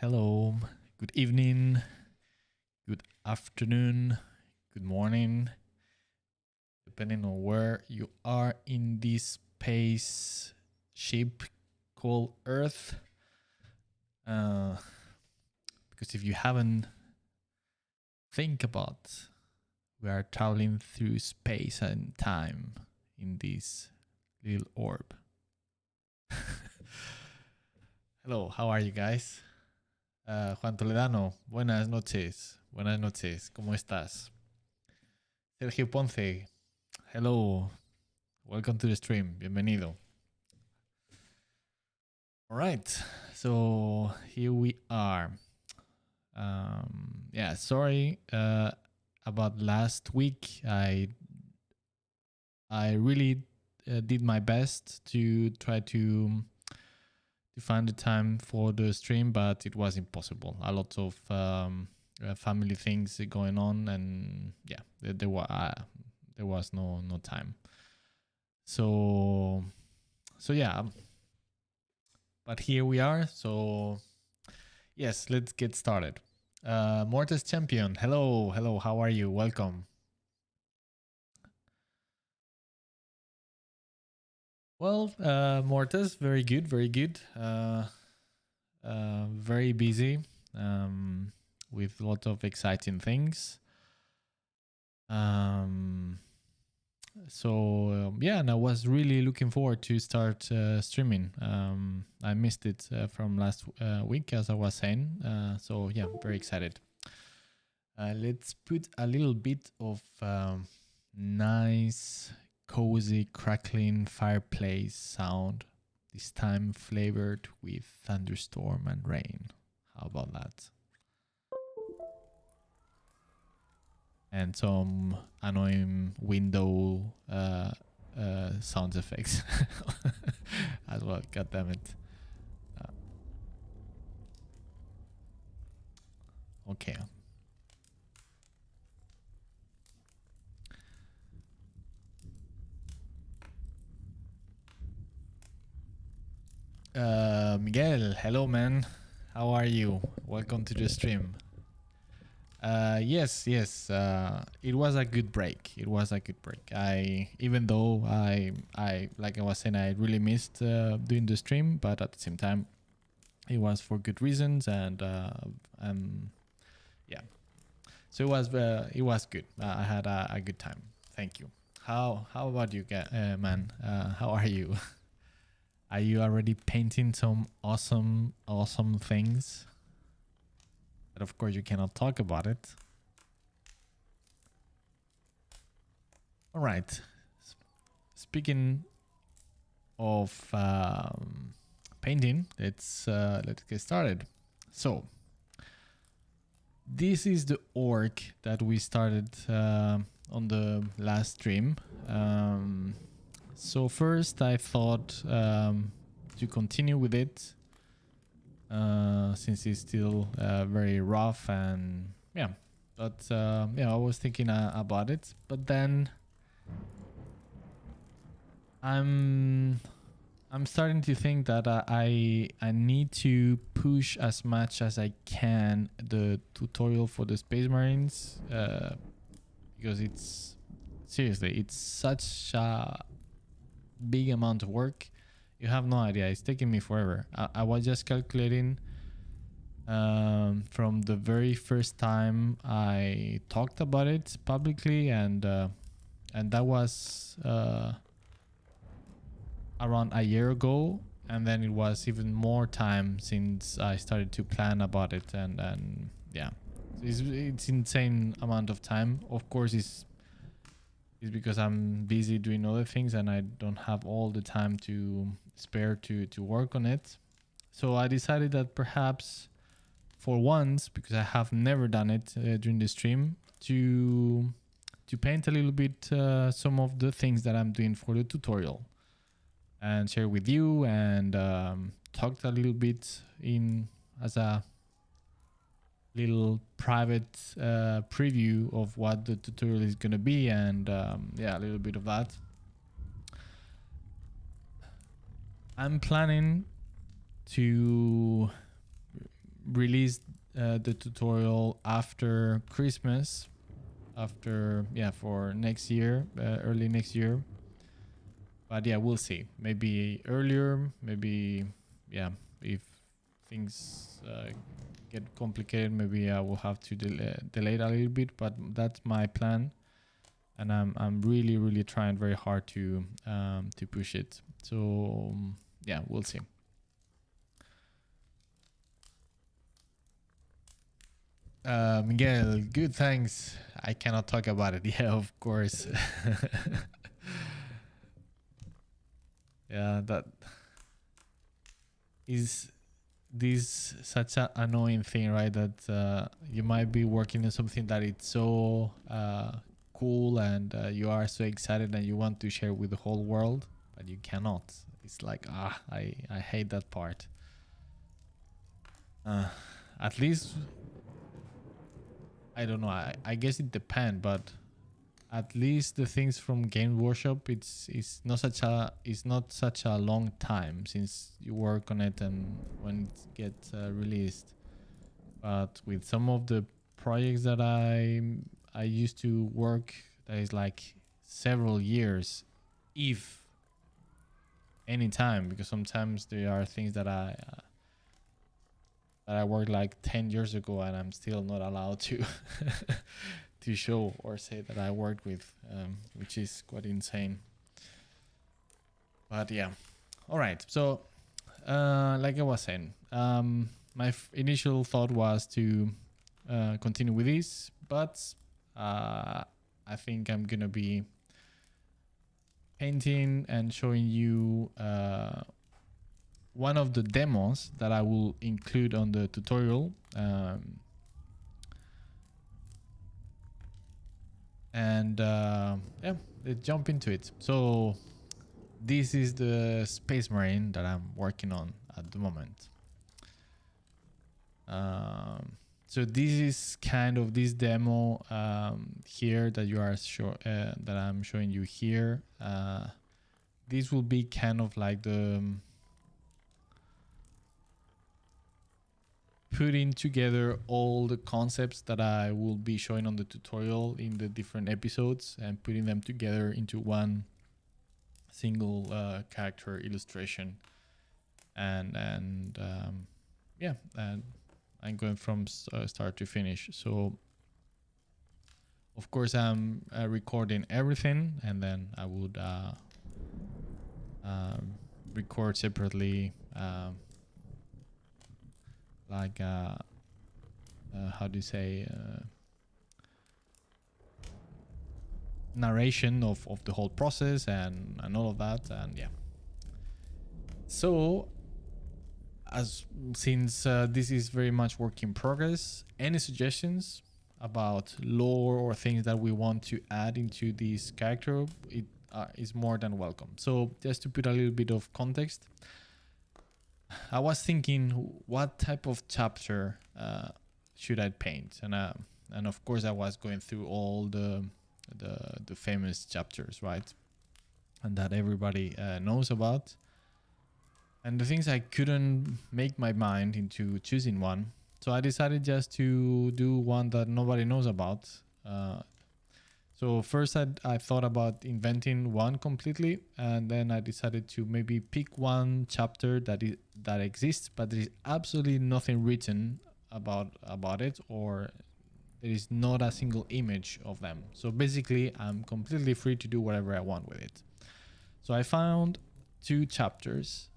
Hello, good evening, good afternoon, good morning, depending on where you are in this spaceship called Earth. Because if you haven't think about, we are traveling through space and time in this little orb. Hello, how are you guys? Juan Toledano, buenas noches. Buenas noches, ¿cómo estás? Sergio Ponce, hello. Welcome to the stream. Bienvenido. All right, so here we are. Yeah, sorry about last week. I really did my best to try to find the time for the stream, but it was impossible. A lot of family things going on, and yeah, there was no time. So yeah, but here we are. So yes, let's get started. Mortis Champion, hello, how are you? Welcome. Well, Mortis, very good. Very busy with a lot of exciting things. Yeah, and I was really looking forward to start streaming. I missed it from last week, as I was saying. So yeah, very excited. Let's put a little bit of nice, cozy, crackling fireplace sound. This time flavored with thunderstorm and rain. How about that? And some annoying window sound effects as well. God damn it. Okay. Miguel, hello man. How are you? Welcome to the stream. Yes. It was a good break. Even though I like I was saying, I really missed doing the stream, but at the same time, it was for good reasons, and yeah. So it was good. I had a good time. Thank you. How about you, man? How are you? Are you already painting some awesome things? But of course, you cannot talk about it. All right. Speaking of painting, let's get started. So this is the orc that we started on the last stream. So first I thought to continue with it since it's still very rough, and yeah, but yeah, I was thinking about it, but then I'm starting to think that I need to push as much as I can the tutorial for the Space Marines because it's such a big amount of work. You have no idea. It's taking me forever. I was just calculating from the very first time I talked about it publicly, and that was around a year ago, and then it was even more time since I started to plan about it, and yeah, it's insane amount of time. Of course, it's because I'm busy doing other things and I don't have all the time to spare to work on it. So I decided that perhaps for once, because I have never done it during the stream, to paint a little bit some of the things that I'm doing for the tutorial and share with you, and talked a little bit in as a little private preview of what the tutorial is going to be, and yeah, a little bit of that. I'm planning to release the tutorial after Christmas, after for next year, early next year. But yeah, we'll see. Maybe earlier, maybe if things get complicated, maybe I will have to delay it a little bit. But that's my plan, and I'm really trying very hard to push it. So yeah, we'll see. Miguel, good, thanks. I cannot talk about it. Yeah, of course. Yeah, that is this such an annoying thing, right? That you might be working on something that it's so cool, and you are so excited and you want to share with the whole world, but you cannot. It's like, I hate that part. At least, I don't know. I guess it depends, but at least the things from Game Workshop, it's not such a long time since you work on it and when it gets released. But with some of the projects that I used to work, that is like several years, if any time, because sometimes there are things that I worked like 10 years ago and I'm still not allowed to to show or say that I worked with, which is quite insane. But yeah, all right. So like I was saying, my initial thought was to continue with this, but I think I'm gonna be painting and showing you one of the demos that I will include on the tutorial. Yeah, let's jump into it. So this is the Space Marine that I'm working on at the moment. So this is kind of this demo here that you are that I'm showing you here. This will be kind of like the putting together all the concepts that I will be showing on the tutorial in the different episodes and putting them together into one single character illustration. And I'm going from start to finish. So of course I'm recording everything, and then I would record separately like how do you say, narration of the whole process and all of that. And yeah, so since this is very much work in progress, any suggestions about lore or things that we want to add into this character, it is more than welcome. So just to put a little bit of context, I was thinking what type of chapter should I paint, and of course I was going through all the famous chapters, right, and that everybody knows about. And the things I couldn't make my mind into choosing one, so I decided just to do one that nobody knows about. So first I thought about inventing one completely, and then I decided to maybe pick one chapter that exists, but there is absolutely nothing written about it, or there is not a single image of them. So basically I'm completely free to do whatever I want with it. So I found two chapters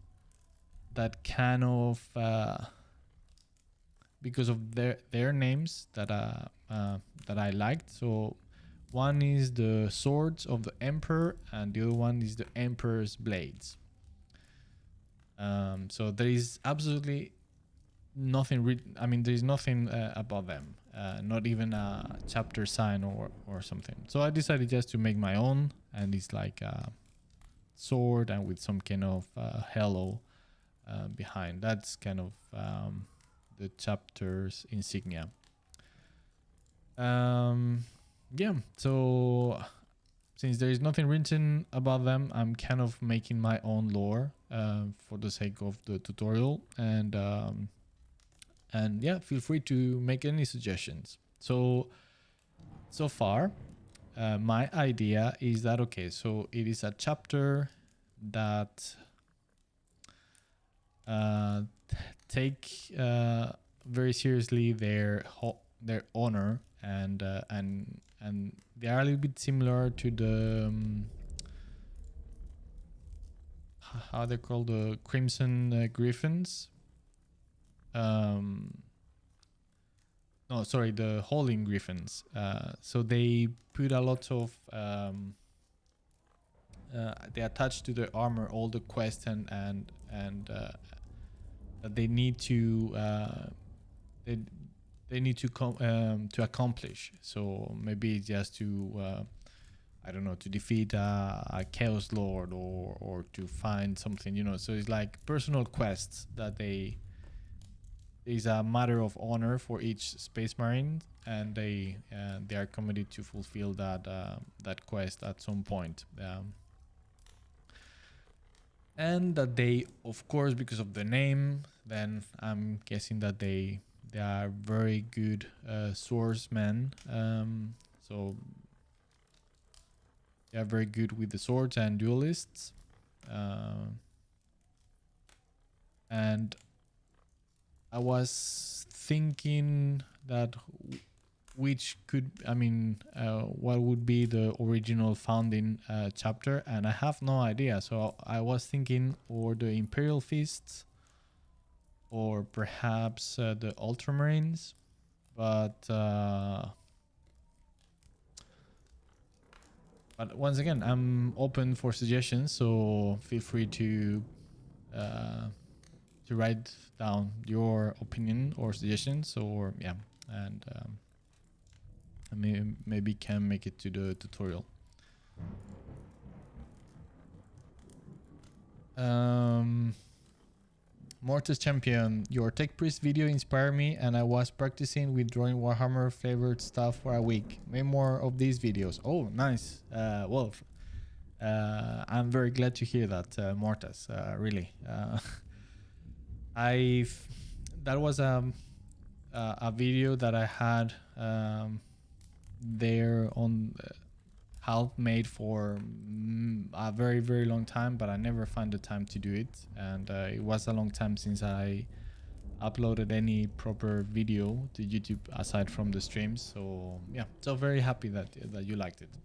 that kind of because of their names that I liked. So one is the Swords of the Emperor, and the other one is the Emperor's Blades. So there is absolutely nothing written. I mean, there is nothing about them, not even a chapter sign or something. So I decided just to make my own, and it's like a sword and with some kind of halo behind. That's kind of the chapter's insignia. Yeah, so since there is nothing written about them, I'm kind of making my own lore for the sake of the tutorial. And And yeah, feel free to make any suggestions. So far, my idea is that, okay, so it is a chapter that take very seriously their honor, and they are a little bit similar to the how they're called, the Crimson Griffins. No, sorry, the Howling Griffins. So they put a lot of they attach to the armor all the quests and that they need to they need to accomplish. So maybe it's just to I don't know, to defeat a Chaos Lord, or to find something, you know. So it's like personal quests that they is a matter of honor for each Space Marine, and they are committed to fulfill that that quest at some point. And that they, of course, because of the name, then I'm guessing that they are very good swordsmen. So they are very good with the swords and duelists. And I was thinking that which could, I mean, what would be the original founding chapter, and I have no idea. So I was thinking, or the Imperial Fists, or perhaps the Ultramarines, but once again, I'm open for suggestions, so feel free to write down your opinion or suggestions, or yeah, and I maybe can make it to the tutorial. Mortis Champion, your Tech Priest video inspired me, and I was practicing with drawing Warhammer flavored stuff for a week. Make more of these videos. Oh, nice. Well, I'm very glad to hear that, Mortis. Really. That was a video that I had there on half made for a very, very long time, but I never found the time to do it, and it was a long time since I uploaded any proper video to YouTube aside from the streams. So yeah, so very happy that you liked it.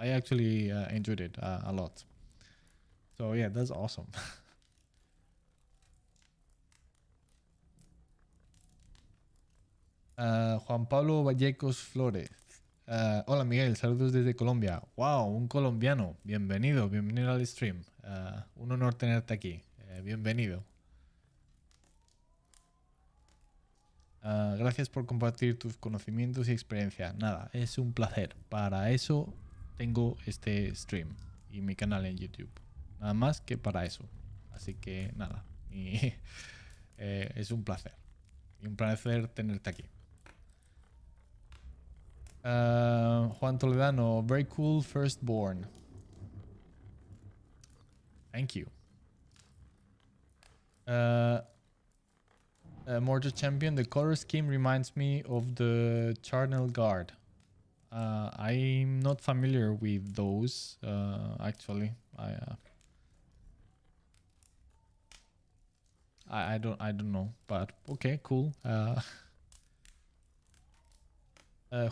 I actually enjoyed it a lot. So yeah, that's awesome. Juan Pablo Vallecos Flores. Hola Miguel, saludos desde Colombia. Wow, un colombiano. Bienvenido al stream. Un honor tenerte aquí. Bienvenido. Gracias por compartir tus conocimientos y experiencia. Nada, es un placer. Para eso tengo este stream y mi canal en YouTube. Nada más que para eso. Así que nada. Es un placer. Y un placer tenerte aquí. Juan Toledano, very cool firstborn. Thank you. Mortar Champion, the color scheme reminds me of the Charnel Guard. I'm not familiar with those, actually. I don't know, but okay, cool.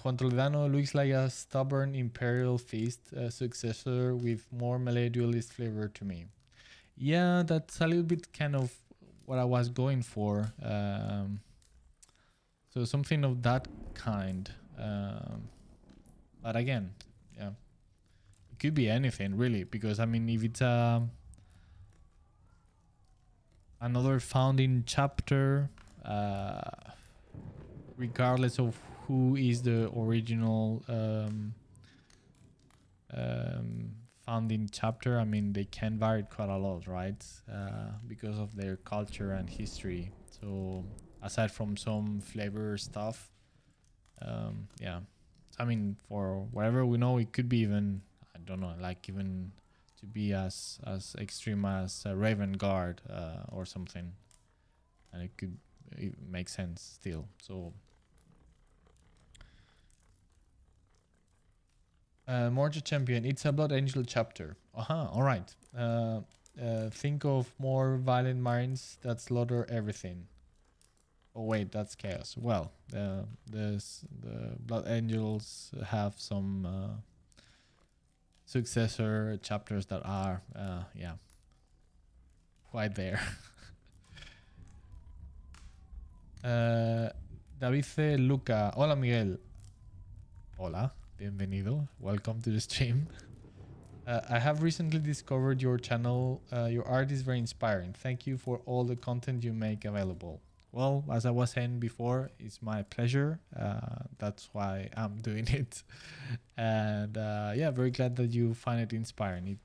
Juan Toledano looks like a stubborn Imperial Fist successor with more melee duelist flavor to me. Yeah, that's a little bit kind of what I was going for. So something of that kind. But again, yeah, it could be anything really, because I mean, if it's another founding chapter, regardless of who is the original founding chapter, I mean, they can vary quite a lot, right? Because of their culture and history. So aside from some flavor stuff, yeah, I mean, for whatever we know, it could be even, I don't know, like even to be as extreme as Raven Guard or something, and it it makes sense still. So Mortar Champion, it's a Blood Angel chapter. All right. Think of more violent minds that slaughter everything. Oh wait, that's chaos. Well, the Blood Angels have some successor chapters that are yeah, quite there. David C. Luca. Hola Miguel. Hola, bienvenido. Welcome to the stream. I have recently discovered your channel. Your art is very inspiring. Thank you for all the content you make available. Well, as I was saying before, it's my pleasure. That's why I'm doing it. And yeah, very glad that you find it inspiring.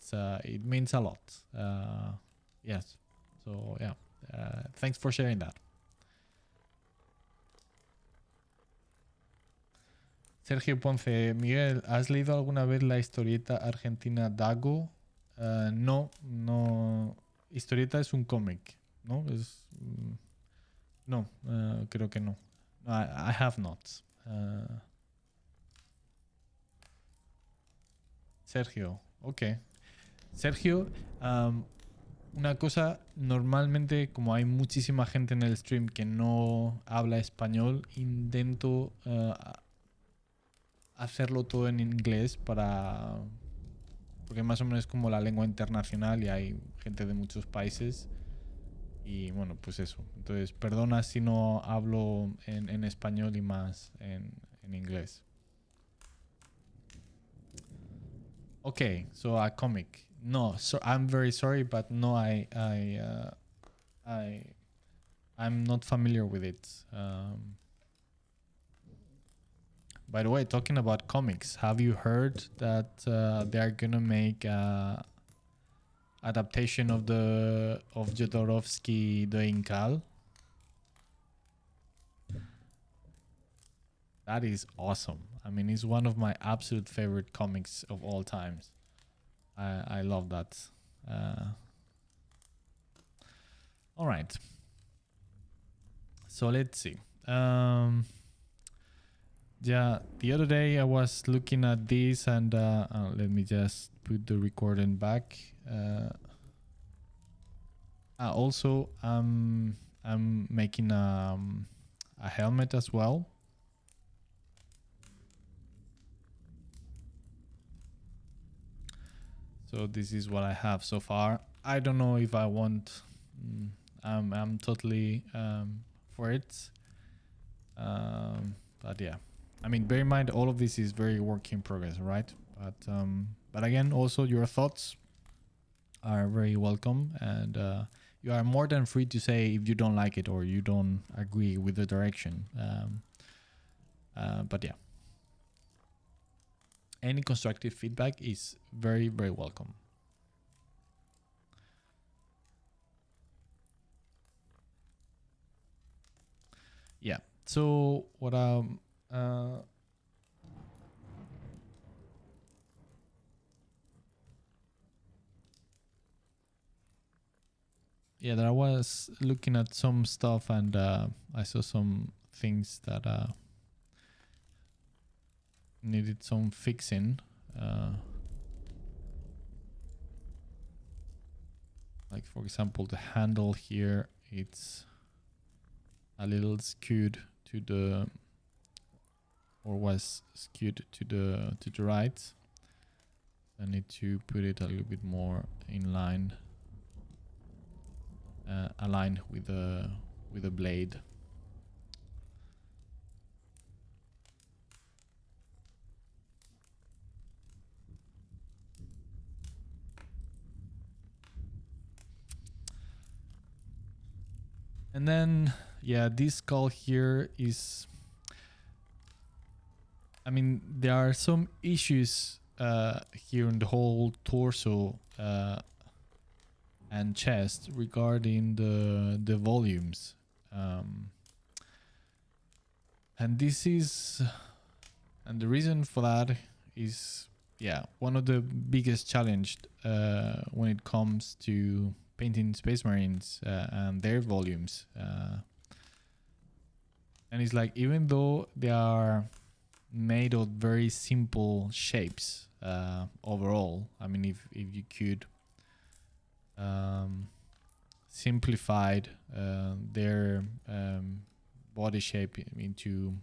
It means a lot. Yes. So yeah, thanks for sharing that. Sergio Ponce, Miguel, ¿has leído alguna vez la historieta argentina Dago? No, no. Historieta es un cómic, ¿no? No, creo que no. I have not. Sergio, ok. Sergio, una cosa, normalmente como hay muchísima gente en el stream que no habla español, intento hacerlo todo en inglés porque más o menos es como la lengua internacional y hay gente de muchos países y bueno, pues eso. Entonces, perdona si no hablo en español y más en inglés. Okay, so a comic. No, so I'm very sorry, but no, I'm not familiar with it. By the way, talking about comics, have you heard that they're gonna make adaptation of Jodorowsky The Incal? That is awesome. I mean, it's one of my absolute favorite comics of all times. I love that. All right. So let's see. Yeah, the other day I was looking at this and let me just put the recording back. Also, I'm making a helmet as well. So this is what I have so far. I don't know if I want. I'm totally for it. But yeah. I mean, bear in mind, all of this is very work in progress, right? But again, also your thoughts are very welcome, and you are more than free to say if you don't like it or you don't agree with the direction. But yeah, any constructive feedback is very, very welcome. Yeah. So what yeah, that I was looking at some stuff and I saw some things that needed some fixing. Like for example, the handle here, it's a little skewed to the, or was skewed to the right. I need to put it a little bit more in line, aligned with the blade. And then, yeah, this skull here is, I mean, there are some issues here in the whole torso and chest regarding the volumes. And this is, and the reason for that is, yeah, one of the biggest challenge when it comes to painting Space Marines and their volumes. And it's like, even though they are made of very simple shapes overall, I mean, if you could simplified their body shape into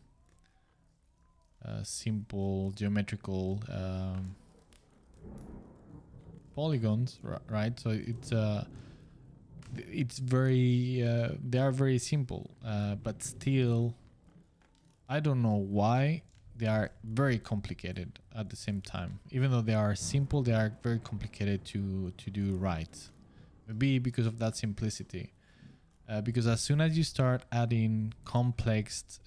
simple geometrical polygons, right? So it's very they are very simple, but still I don't know why they are very complicated at the same time. Even though they are simple, they are very complicated to do right. Maybe because of that simplicity, because as soon as you start adding complex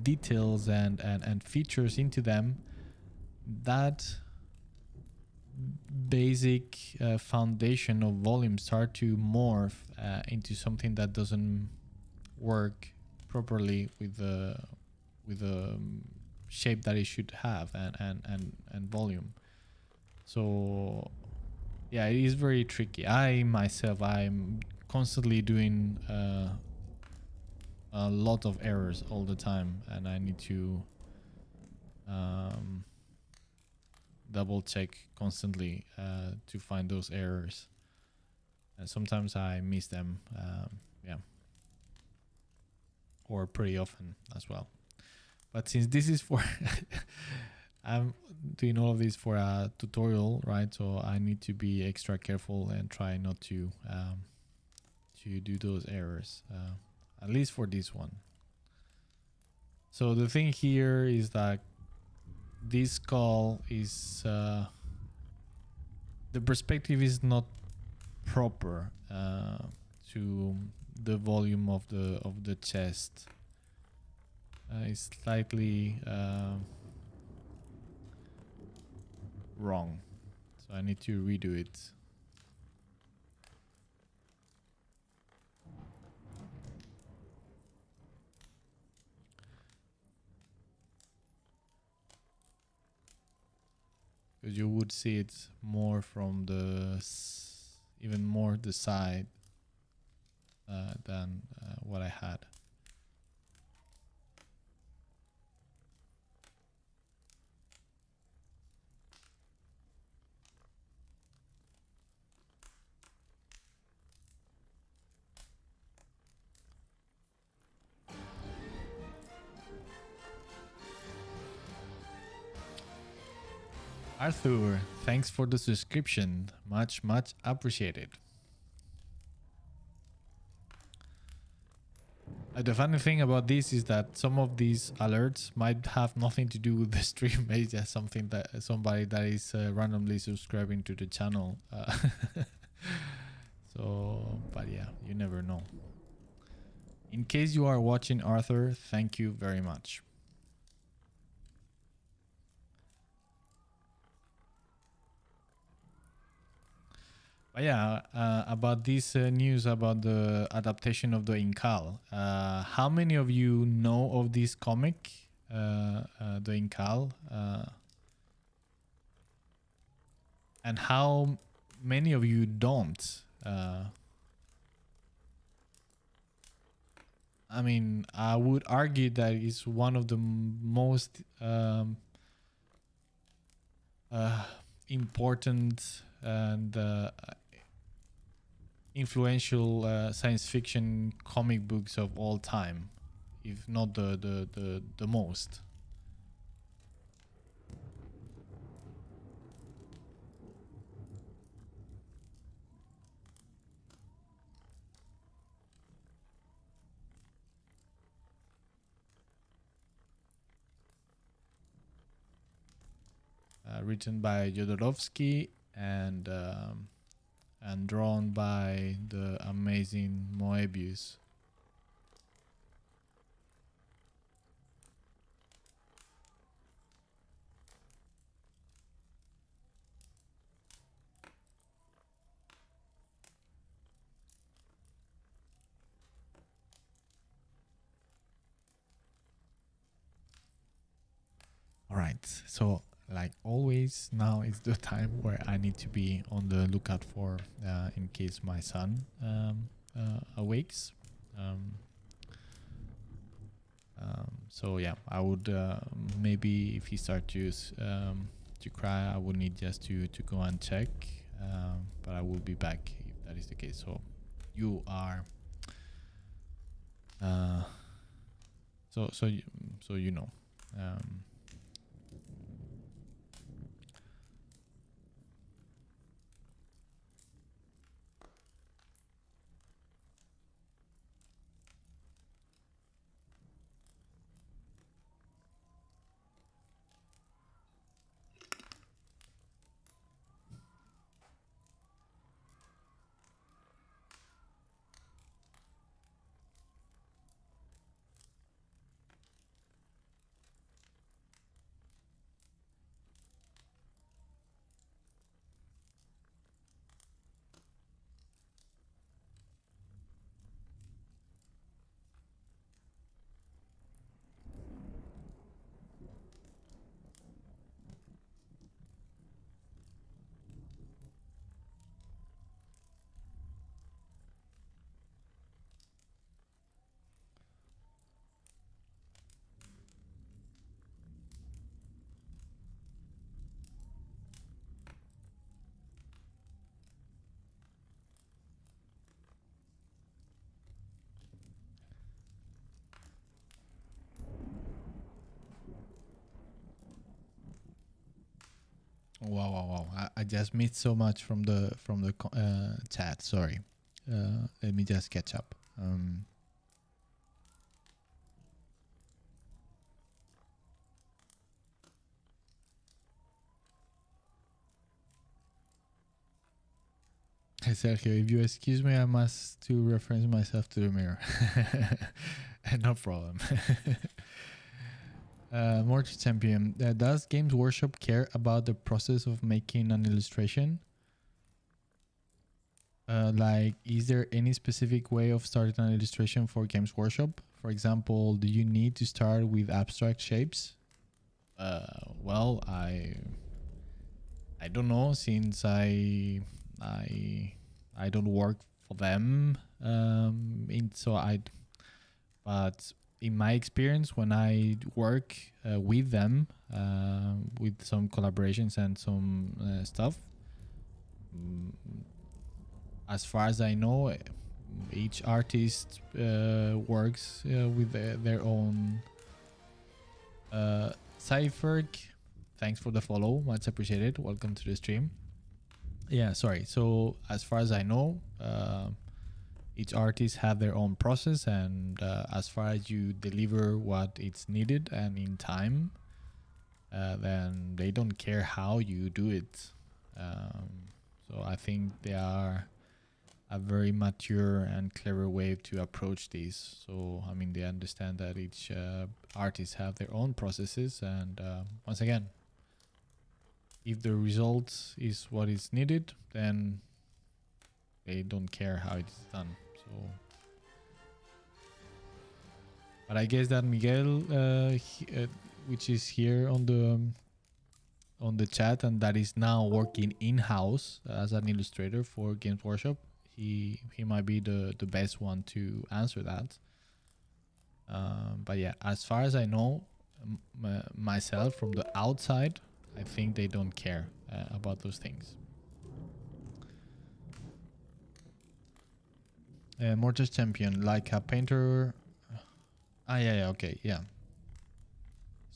details and features into them, that basic foundation of volume start to morph into something that doesn't work properly with the shape that it should have and volume. So yeah, it is very tricky. I'm constantly doing a lot of errors all the time, and I need to double check constantly to find those errors, and sometimes I miss them, yeah, or pretty often as well. But since this is for I'm doing all of this for a tutorial, right? So I need to be extra careful and try not to do those errors, at least for this one. So the thing here is that this skull is the perspective is not proper to the volume of the chest. It's slightly wrong, so I need to redo it. Because you would see it more from even more the side than what I had. Arthur, thanks for the subscription. Much appreciated. The funny thing about this is that some of these alerts might have nothing to do with the stream. It's just something that somebody that is randomly subscribing to the channel. So, but yeah, you never know. In case you are watching, Arthur, thank you very much. But yeah, about this news about the adaptation of the Incal. How many of you know of this comic, the Incal? And how many of you don't? I mean, I would argue that it's one of the most important and influential science fiction comic books of all time, if not the most. Written by Jodorowsky and drawn by the amazing Moebius. All right, so like always, now is the time where I need to be on the lookout for in case my son awakes. So yeah, I would maybe if he start to cry, I would need just to go and check. But I will be back if that is the case. So you are so so you, so you know. Um, Wow, wow, wow! I just missed so much from the chat. Sorry. Let me just catch up. Hey Sergio, if you excuse me, I must to reference myself to the mirror. No problem. Mortar Champion, does Games Workshop care about the process of making an illustration? Like, is there any specific way of starting an illustration for Games Workshop? For example, do you need to start with abstract shapes? Well, I don't know, since I don't work for them. But in my experience, when I work with them, with some collaborations and some stuff, mm, as far as I know, each artist works with their own Cypher. Thanks for the follow, much appreciated. Welcome to the stream. Yeah, sorry. So as far as I know, each artist have their own process, and as far as you deliver what it's needed and in time, then they don't care how you do it. So I think they are a very mature and clever way to approach this. So I mean, they understand that each artist have their own processes, and once again, if the result is what is needed, then they don't care how it's done. So, but I guess that Miguel, which is here on the chat, and that is now working in-house as an illustrator for Games Workshop, he might be the best one to answer that. But yeah, as far as I know, myself from the outside, I think they don't care about those things. Mortis Champion, like a painter. Yeah, okay, yeah.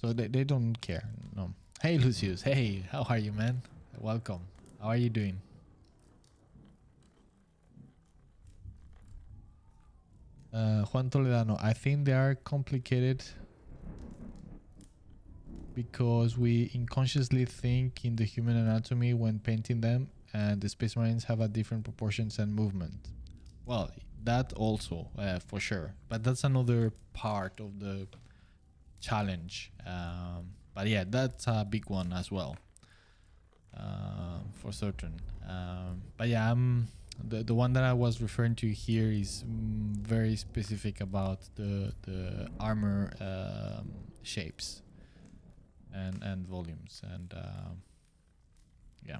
So they don't care, no. Hey Lucius, hey, how are you, man? Welcome. How are you doing? Juan Toledano, I think they are complicated because we unconsciously think in the human anatomy when painting them, and the Space Marines have a different proportions and movement. Well, that also, for sure. But that's another part of the challenge. But yeah, that's a big one as well, for certain. But yeah, the one that I was referring to here is very specific about the armor shapes and volumes, and yeah.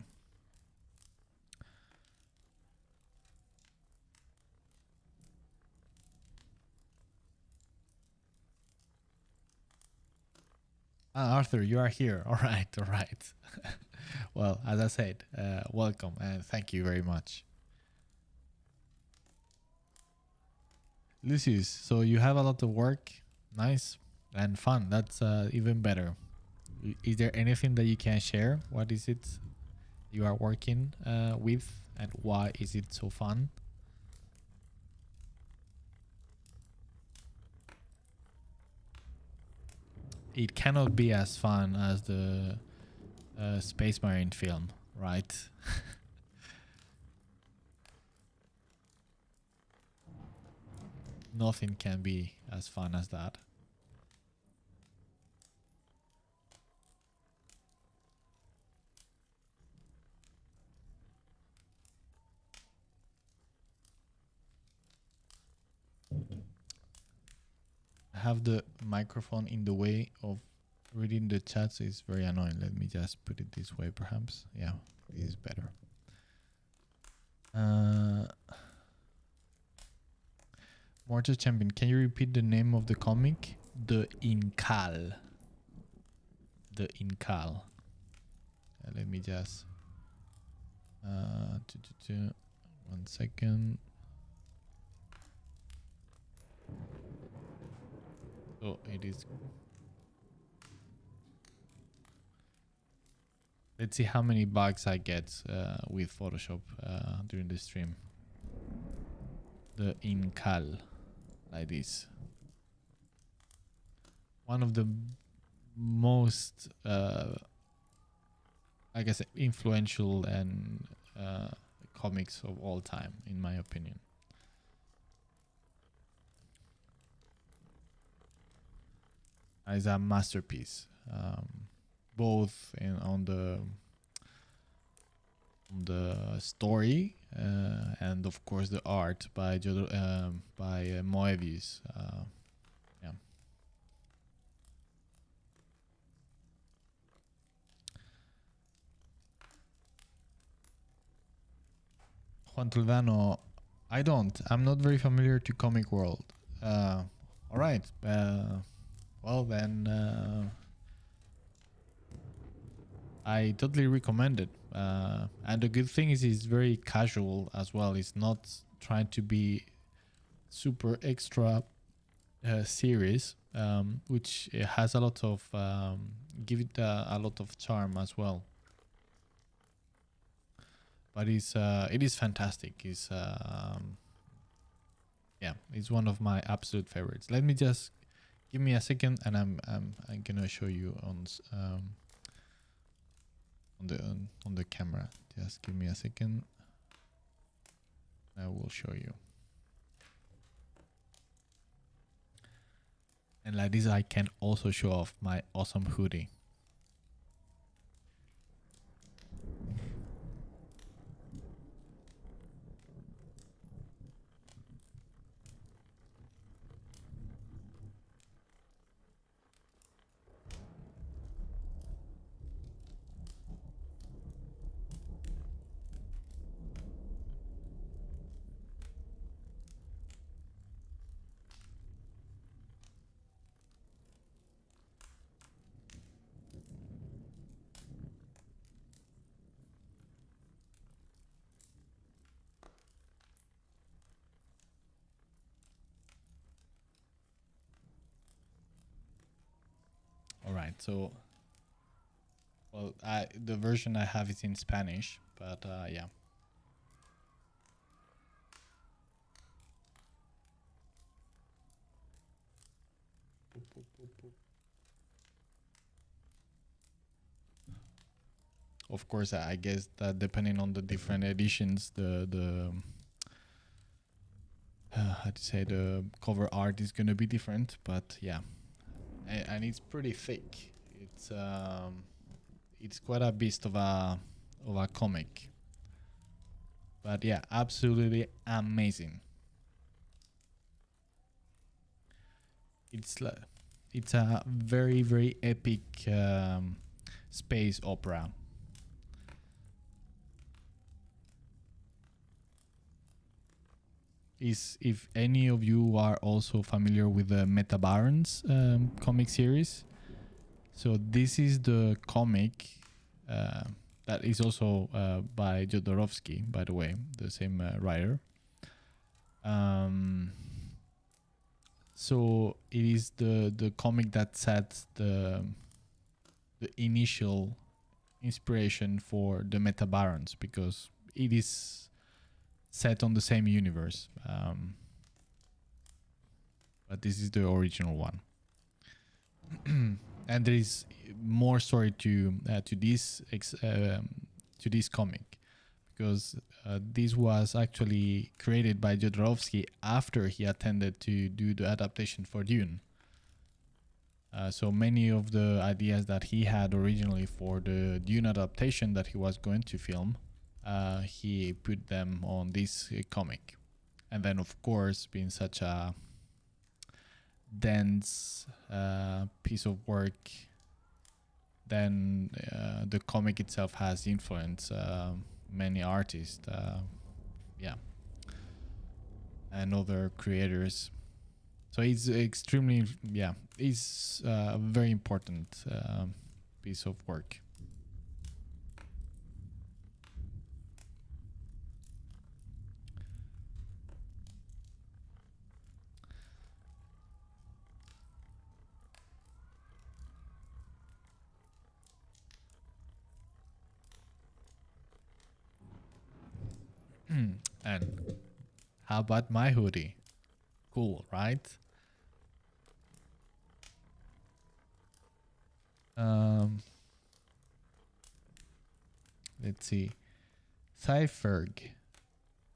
Arthur, you are here. All right, all right. Well, as I said, welcome and thank you very much. Lucius, so you have a lot of work. Nice and fun. That's even better. Is there anything that you can share? What is it you are working with and why is it so fun? It cannot be as fun as the Space Marine film, right? Nothing can be as fun as that. Have the microphone in the way of reading the chats is very annoying. Let me just put it this way, perhaps. Yeah, this is better. Mortal Champion, can you repeat the name of the comic? The Incal. The Incal. Let me just... 1 second. Oh, it is. Let's see how many bugs I get with Photoshop during the stream. The Incal, like this. One of the most, I guess, influential and comics of all time, in my opinion. Is a masterpiece, both on the story and of course the art by Moebius. Yeah. Juan Toledano, I'm not very familiar to comic world. All right. Well then, I totally recommend it. And the good thing is it's very casual as well. It's not trying to be super extra serious, which it has a lot of give it a lot of charm as well. But it is fantastic. It's yeah, it's one of my absolute favorites. Let me just give me a second, and I'm gonna show you on the camera. Just give me a second. I will show you. And like this, I can also show off my awesome hoodie. All right, so well, the version I have is in Spanish, but yeah. Of course, I guess that depending on the different editions, the how to say, the cover art is gonna be different, but yeah. And it's pretty thick. It's quite a beast of a comic. But yeah, absolutely amazing. It's a very, very epic space opera. If any of you are also familiar with the Meta Barons comic series, So this is the comic that is also by Jodorowsky, by the way, the same writer. So it is the comic that sets the initial inspiration for the Meta Barons, because it is set on the same universe. But this is the original one. And there is more story to this comic, because this was actually created by Jodorowsky after he attended to do the adaptation for Dune. So many of the ideas that he had originally for the Dune adaptation that he was going to film, he put them on this comic. And then, of course, being such a dense piece of work, then the comic itself has influenced many artists, and other creators. So it's extremely, it's a very important piece of work. And how about my hoodie? Cool, right? Let's see. Cyferg.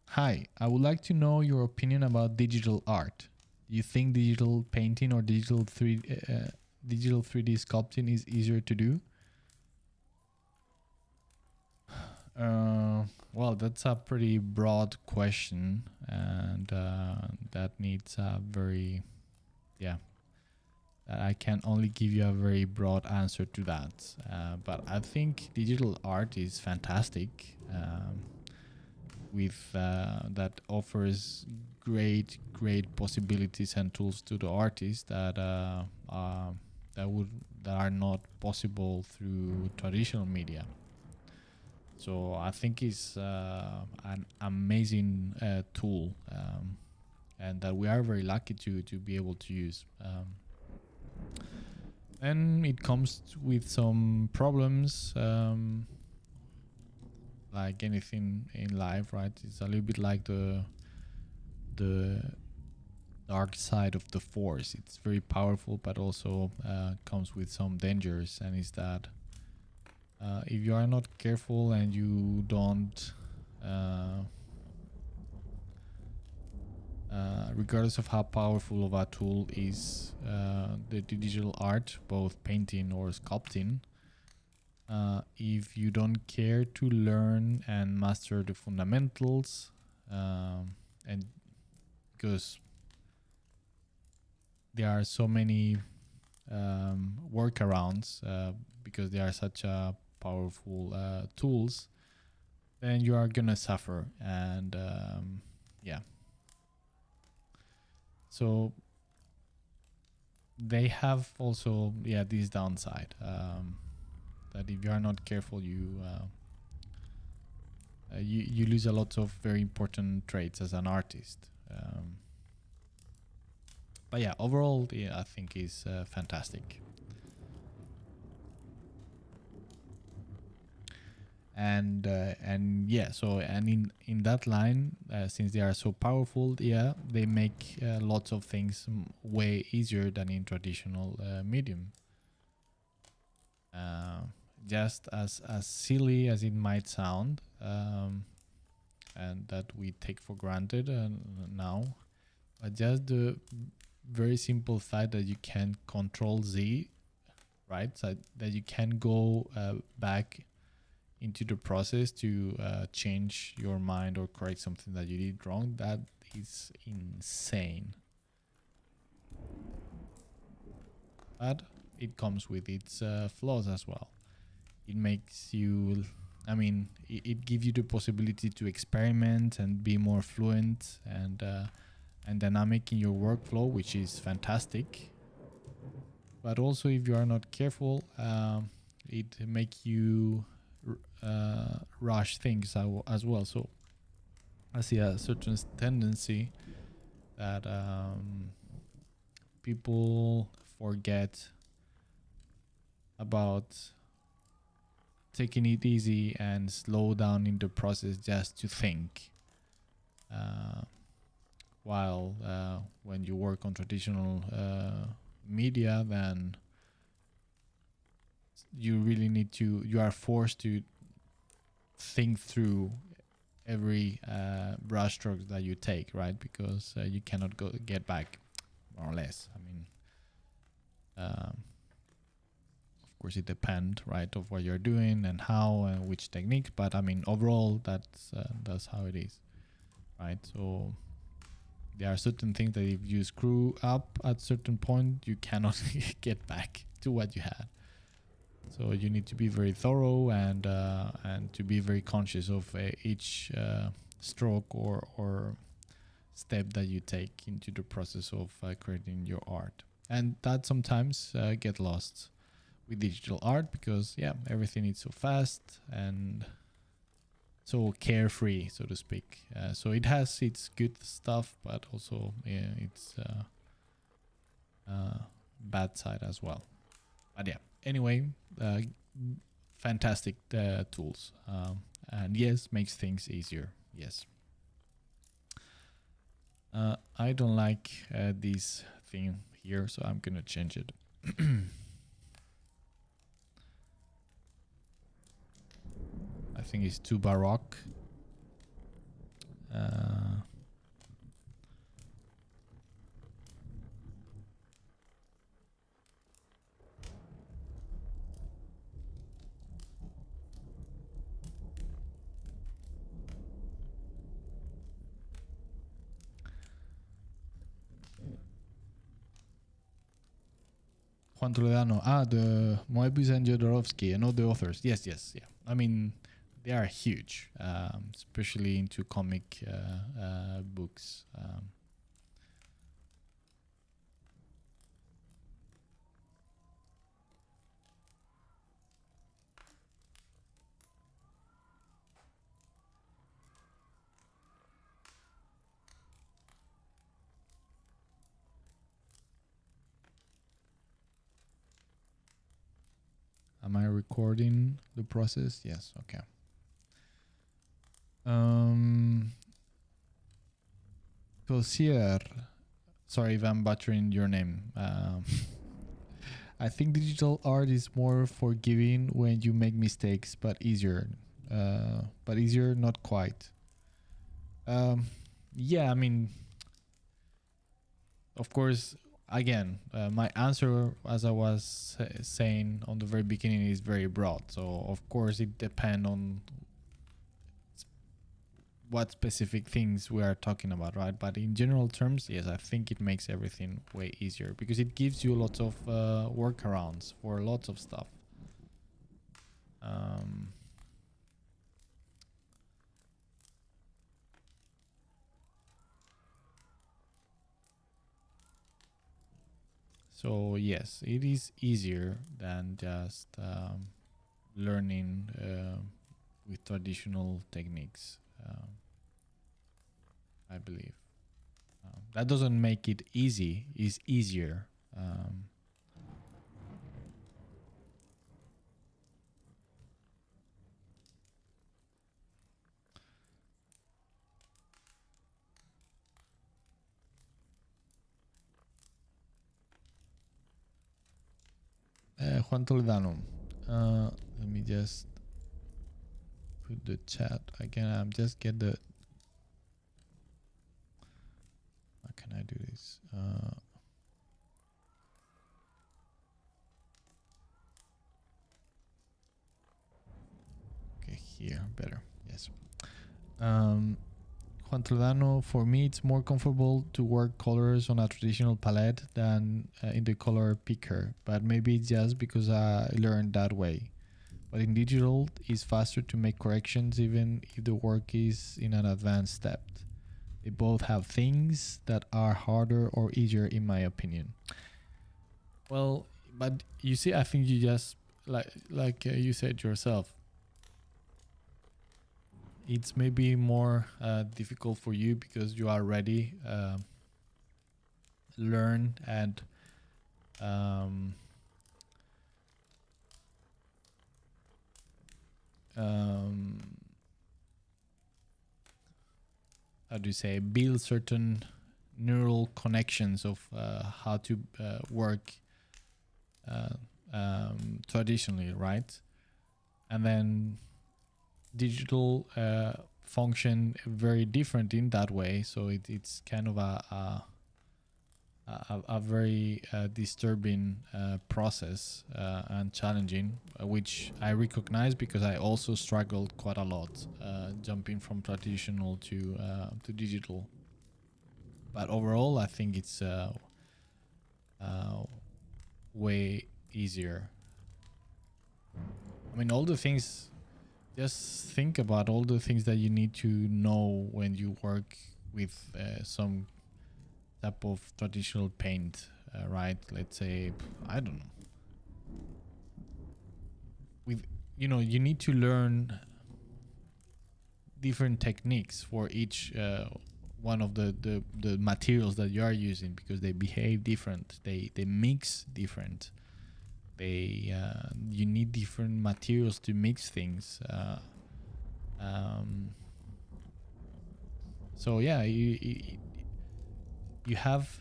Hi, I would like to know your opinion about digital art. Do you think digital painting or digital 3D sculpting is easier to do? Well, that's a pretty broad question, and that needs a very, I can only give you a very broad answer to that. But I think digital art is fantastic, with that offers great possibilities and tools to the artist that are not possible through traditional media. So I think it's an amazing tool, and that we are very lucky to be able to use. And it comes with some problems, like anything in life, right? It's a little bit like the dark side of the force. It's very powerful, but also comes with some dangers, and is that if you are not careful and you don't, regardless of how powerful of a tool is the digital art, both painting or sculpting, if you don't care to learn and master the fundamentals, and because there are so many workarounds, because they are such powerful tools, then you are gonna suffer. And so they have also this downside, that if you are not careful, you lose a lot of very important traits as an artist. But overall, I think is fantastic. And in that line, since they are so powerful, they make lots of things way easier than in traditional medium. Just as silly as it might sound, and that we take for granted now, but just the very simple fact that you can Control Z, right? So that you can go back into the process to change your mind or correct something that you did wrong. That is insane. But it comes with its flaws as well. It makes you, it gives you the possibility to experiment and be more fluent and dynamic in your workflow, which is fantastic. but also if you are not careful, it make you rush things as well. So I see a certain tendency that people forget about taking it easy and slow down in the process just to think. While when you work on traditional media, then you really need to, you are forced to think through every brushstroke that you take, right? Because you cannot get back, more or less. I mean, of course it depends, right, of what you're doing and how and which techniques, but I mean overall that's how it is, right? So there are certain things that if you screw up at certain point, you cannot get back to what you had. So you need to be very thorough and to be very conscious of each stroke or step that you take into the process of creating your art. And that sometimes get lost with digital art because everything is so fast and so carefree, so to speak. So it has its good stuff, but also its bad side as well. But anyway, fantastic tools, and yes, makes things easier. Yes. I don't like this thing here, so I'm gonna change it. I think it's too baroque. Juan Toledano. The Moebius and Jodorowsky and all the authors. Yes. I mean, they are huge, especially into comic books. Am I recording the process? Yes. Okay. Cosier. Sorry if I'm butchering your name. I think digital art is more forgiving when you make mistakes, but easier. Not quite. Yeah, I mean, of course, again, my answer, as I was saying on the very beginning, is very broad. So, of course, it depends on what specific things we are talking about, right? But in general terms, yes, I think it makes everything way easier because it gives you lots of workarounds for lots of stuff. So yes, it is easier than just learning with traditional techniques, I believe. That doesn't make it easy, it's easier. Juan Toledano, let me just put the chat again. I'm just get the. How can I do this? Okay, here better. Yes. Juan Toledano, for me, it's more comfortable to work colors on a traditional palette than in the color picker, but maybe just because I learned that way. But in digital, it's faster to make corrections even if the work is in an advanced step. They both have things that are harder or easier in my opinion. Well, But you see, I think you just like you said yourself, it's maybe more difficult for you because you already learn and um, um, how do you say, build certain neural connections of how to work uh, traditionally, right? And then digital function very different in that way, so it's kind of a very disturbing process and challenging, which I recognize because I also struggled quite a lot jumping from traditional to digital. But overall, I think it's way easier. I mean, all the things. Just think about all the things that you need to know when you work with some type of traditional paint, right? Let's say, I don't know. With you need to learn different techniques for each one of the materials that you are using because they behave different. They mix different. You need different materials to mix things. So yeah, you have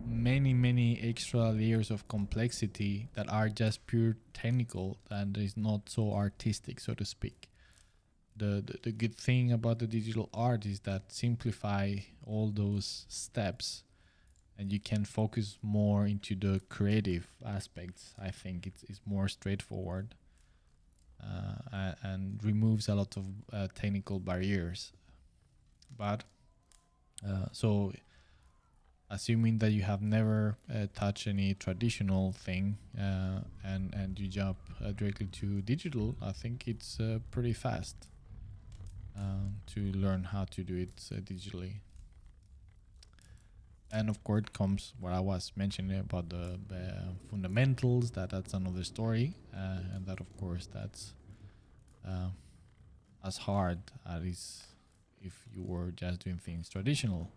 many extra layers of complexity that are just pure technical and is not so artistic, so to speak. The good thing about the digital art is that simplify all those steps and you can focus more into the creative aspects. I think it's more straightforward and removes a lot of technical barriers. But so assuming that you have never touched any traditional thing and you jump directly to digital, I think it's pretty fast to learn how to do it digitally. And of course comes what I was mentioning about the fundamentals. That's another story, and that of course that's as hard as is if you were just doing things traditional,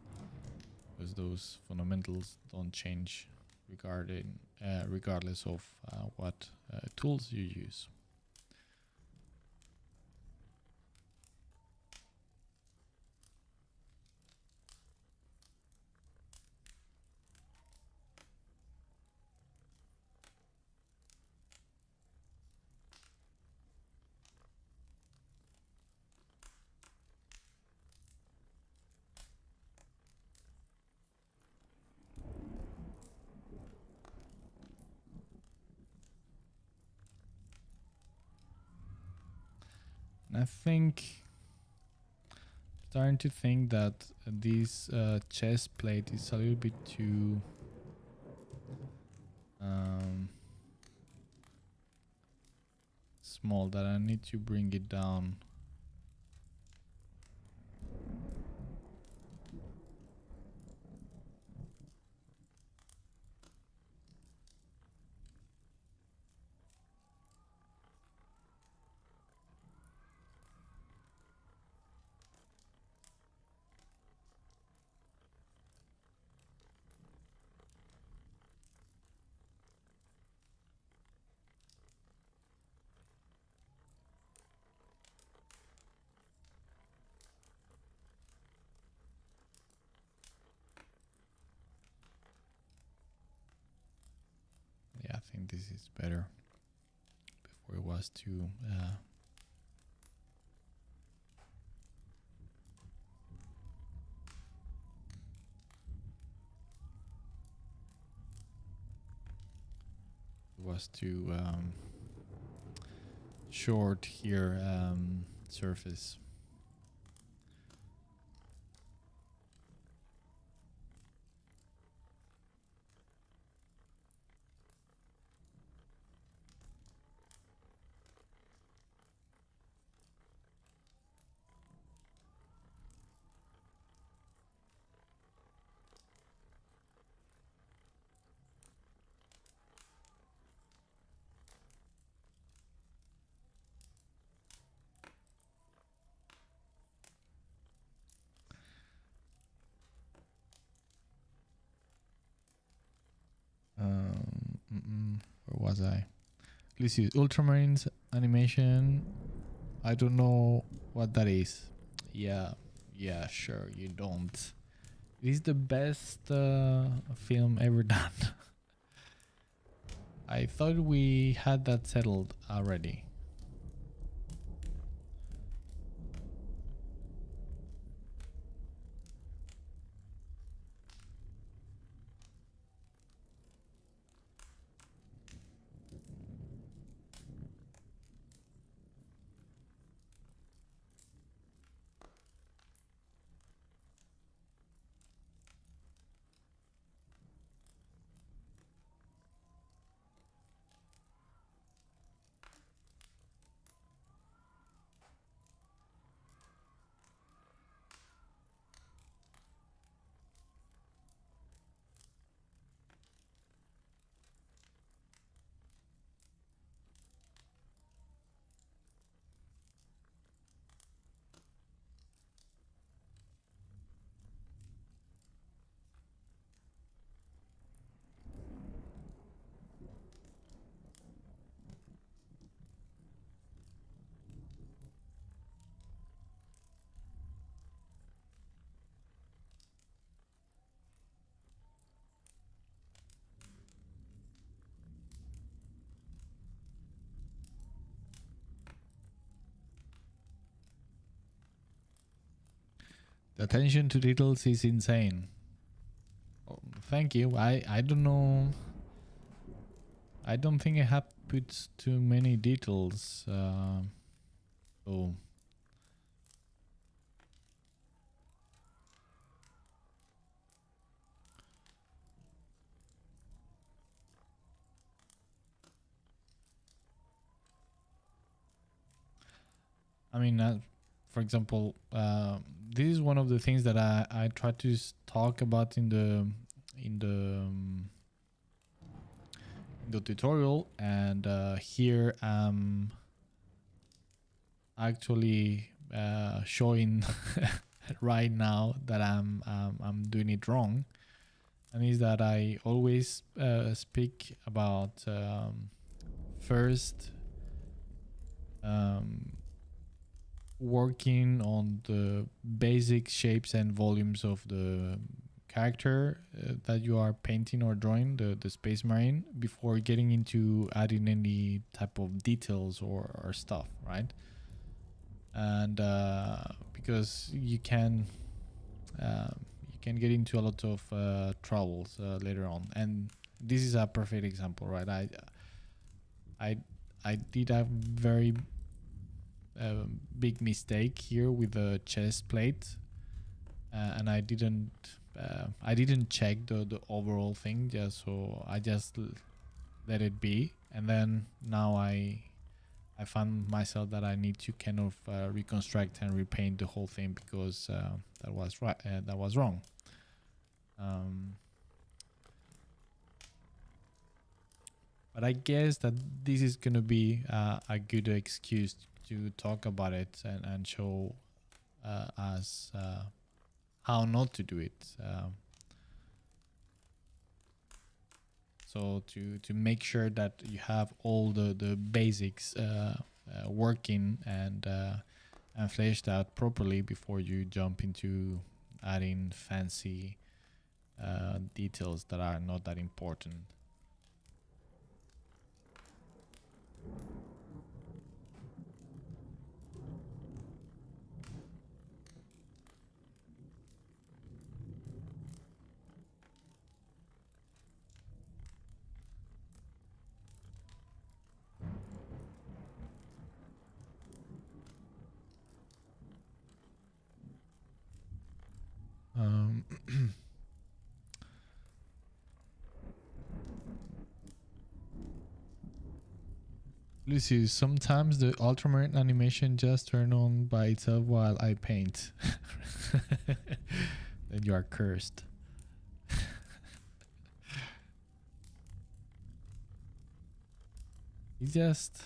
because those fundamentals don't change regardless of what tools you use. And I think, starting to think that this chest plate is a little bit too small, that I need to bring it down. Yeah, I think this is better. Before it was too short here surface. was I? Lucius, Ultramarines animation. I don't know what that is. Yeah, sure, you don't. It is the best film ever done. I thought we had that settled already. The attention to details is insane. Oh, thank you. I don't know. I don't think I have put too many details. Oh. I mean, for example, this is one of the things that I try to talk about in the tutorial, and here I'm actually showing right now that I'm doing it wrong, and is that I always speak about first working on the basic shapes and volumes of the character that you are painting or drawing, the space marine, before getting into adding any type of details or stuff, right? And because you can get into a lot of troubles later on, and this is a perfect example, right? I did a very big mistake here with the chest plate, and I didn't check the overall thing, just so I just let it be, and then now I found myself that I need to kind of reconstruct and repaint the whole thing because that was right, that was wrong. But I guess that this is gonna be a good excuse to talk about it and show us how not to do it. So to make sure that you have all the basics working and fleshed out properly before you jump into adding fancy details that are not that important. Lucy, sometimes the ultramarine animation just turn on by itself while I paint. Then you are cursed. It's just...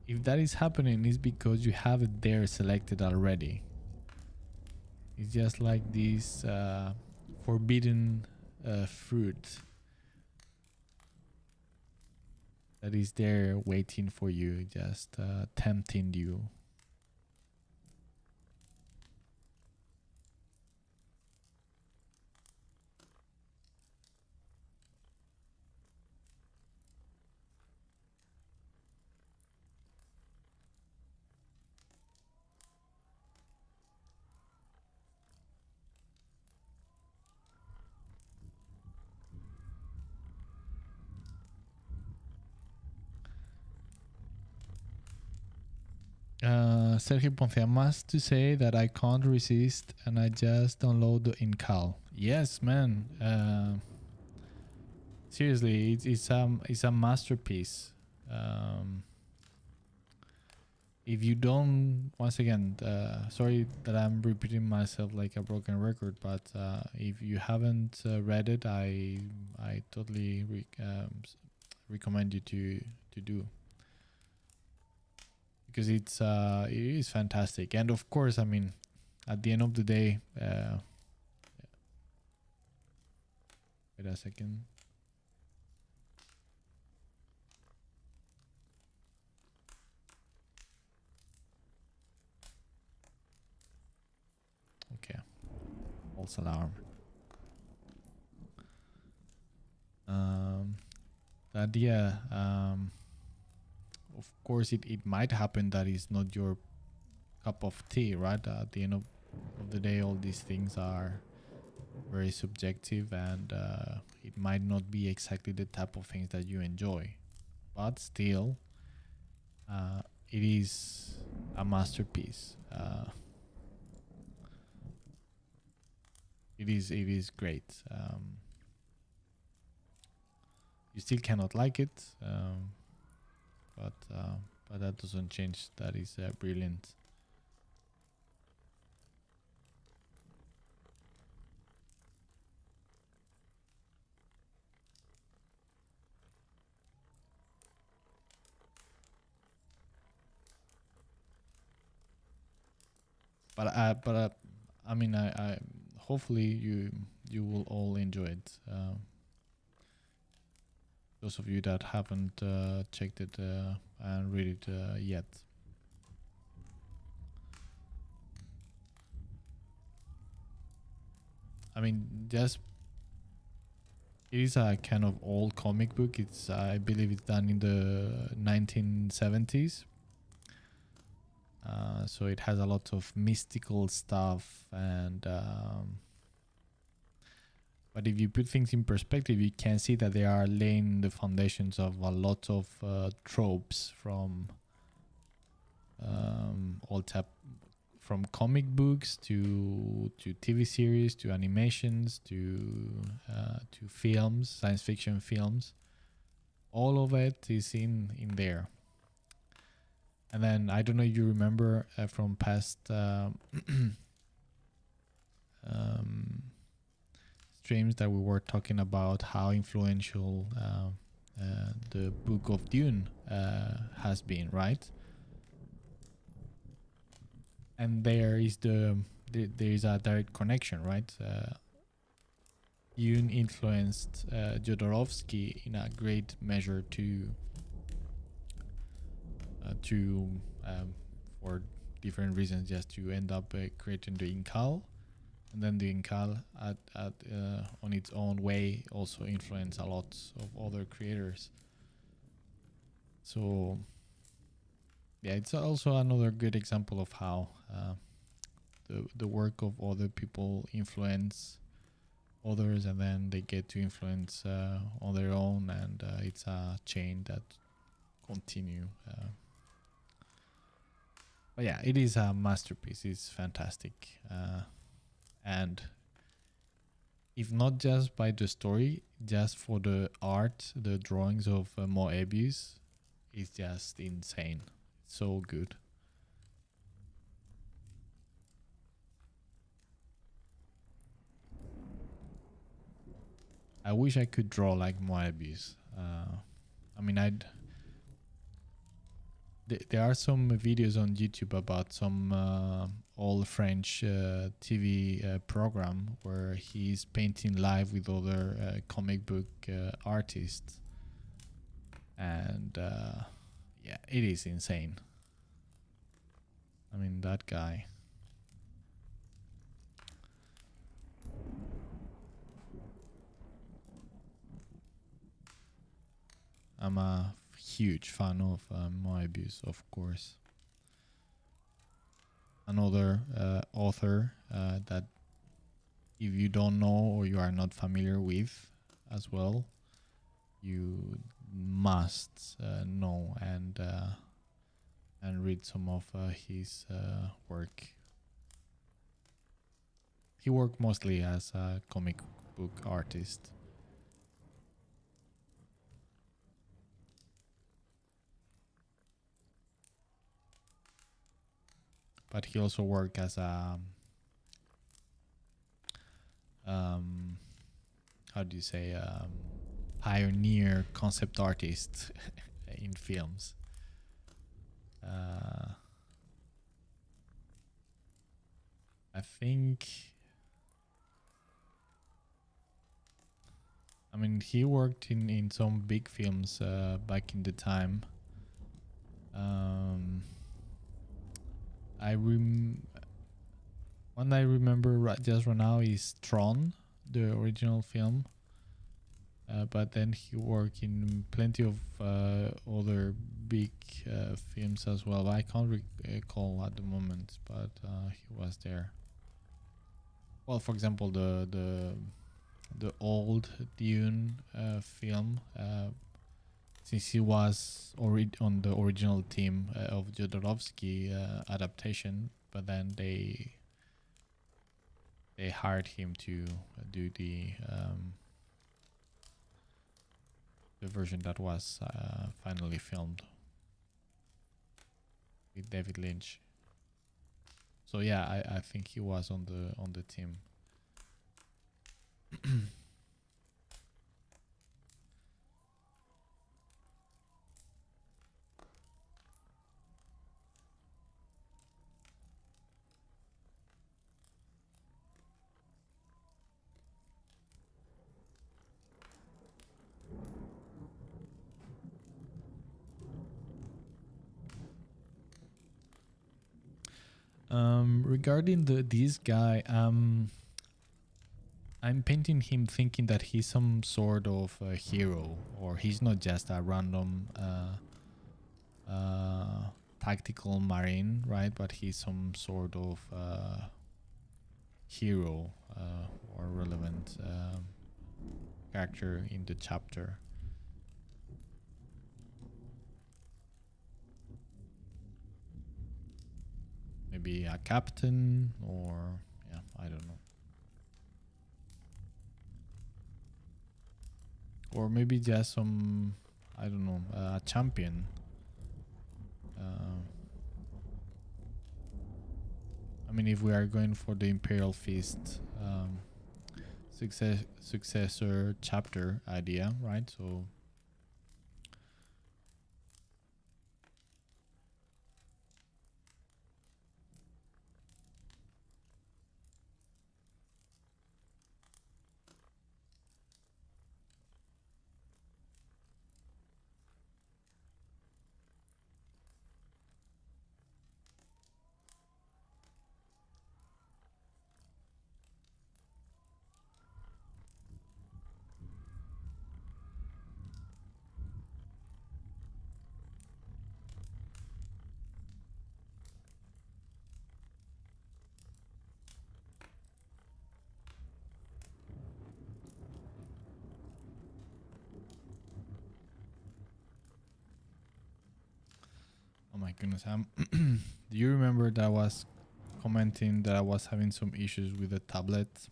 if that is happening, it's because you have it there selected already. It's just like this forbidden fruit that is there waiting for you, just tempting you. Sergio Ponce, I must to say that I can't resist and I just download the Incal. Yes, man. Seriously, it's a masterpiece. If you don't, once again, sorry that I'm repeating myself like a broken record, but if you haven't read it, I totally recommend you to do, because it is fantastic. And of course, I mean, at the end of the day, wait a second. Okay, false alarm. That yeah, of course it might happen that it's not your cup of tea, right? At the end of the day, all these things are very subjective, and it might not be exactly the type of things that you enjoy, but still it is a masterpiece. It is great. You still cannot like it, but that doesn't change that is brilliant. But I mean, I hopefully you will all enjoy it. Those of you that haven't checked it and read it yet. I mean, just it is a kind of old comic book. It's I believe it's done in the 1970s. So it has a lot of mystical stuff, and but if you put things in perspective, you can see that they are laying the foundations of a lot of tropes from all type, from comic books to TV series to animations to films, science fiction films. All of it is in there. And then I don't know if you remember from past streams that we were talking about how influential the Book of Dune has been, right? And there is there is a direct connection, right? Dune influenced Jodorowsky in a great measure to for different reasons, just to end up creating the Incal, and then the Incal at on its own way also influenced a lot of other creators. So yeah, it's also another good example of how the work of other people influence others, and then they get to influence on their own, and it's a chain that continue. But yeah, it is a masterpiece. It's fantastic, and if not just by the story, just for the art, the drawings of Moebius, it's just insane. It's so good. I wish I could draw like Moebius. I mean, there are some videos on YouTube about some old French TV program where he's painting live with other comic book artists, and yeah, it is insane. I mean, that guy. I'm a huge fan of Moebius, of course. Another author that if you don't know or you are not familiar with as well, you must know and read some of his work. He worked mostly as a comic book artist. But he also worked as a how do you say pioneer concept artist in films. I think, I mean, he worked in some big films back in the time. One I remember just right now is Tron, the original film. But then he worked in plenty of other big films as well. I can't recall at the moment, but he was there. Well, for example, the old Dune film, since he was on the original team of Jodorowsky adaptation, but then they hired him to do the version that was finally filmed with David Lynch. So yeah, I think he was on the team. Regarding this guy, I'm painting him thinking that he's some sort of a hero, or he's not just a random tactical marine, right? But he's some sort of hero or relevant character in the chapter. Maybe a captain, or yeah, I don't know. Or maybe just some, I don't know, a champion. I mean, if we are going for the Imperial Feast successor chapter idea, right? So oh my goodness, do you remember that I was commenting that I was having some issues with the tablet?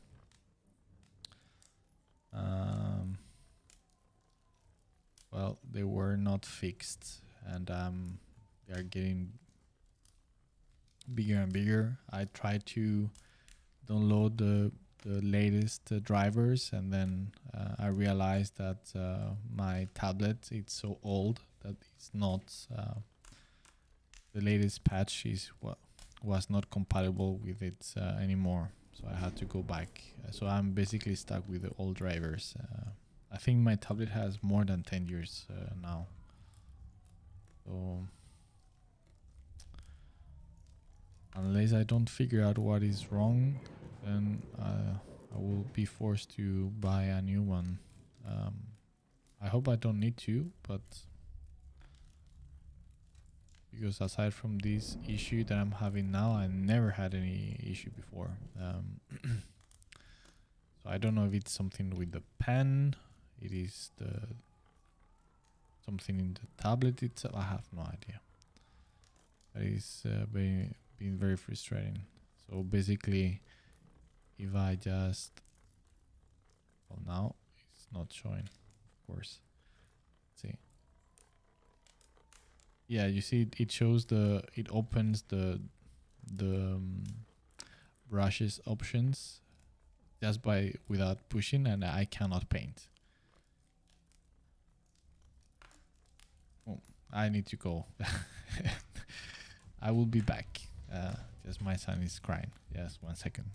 Well, they were not fixed, and they are getting bigger and bigger. I tried to download the latest drivers, and then I realized that my tablet, it's so old that it's not the latest patch is what was not compatible with it anymore, so I had to go back. So I'm basically stuck with the old drivers. I think my tablet has more than 10 years now. So unless I don't figure out what is wrong, then I will be forced to buy a new one. I hope I don't need to, but because aside from this issue that I'm having now, I never had any issue before. So I don't know if it's something with the pen, it is something in the tablet itself. I have no idea. But it's been very frustrating. So basically, if I just, well, now it's not showing, of course. Let's see. Yeah, you see it shows it opens the brushes options just without pushing, and I cannot paint. Oh, I need to go. I will be back. Just my son is crying. Yes, 1 second.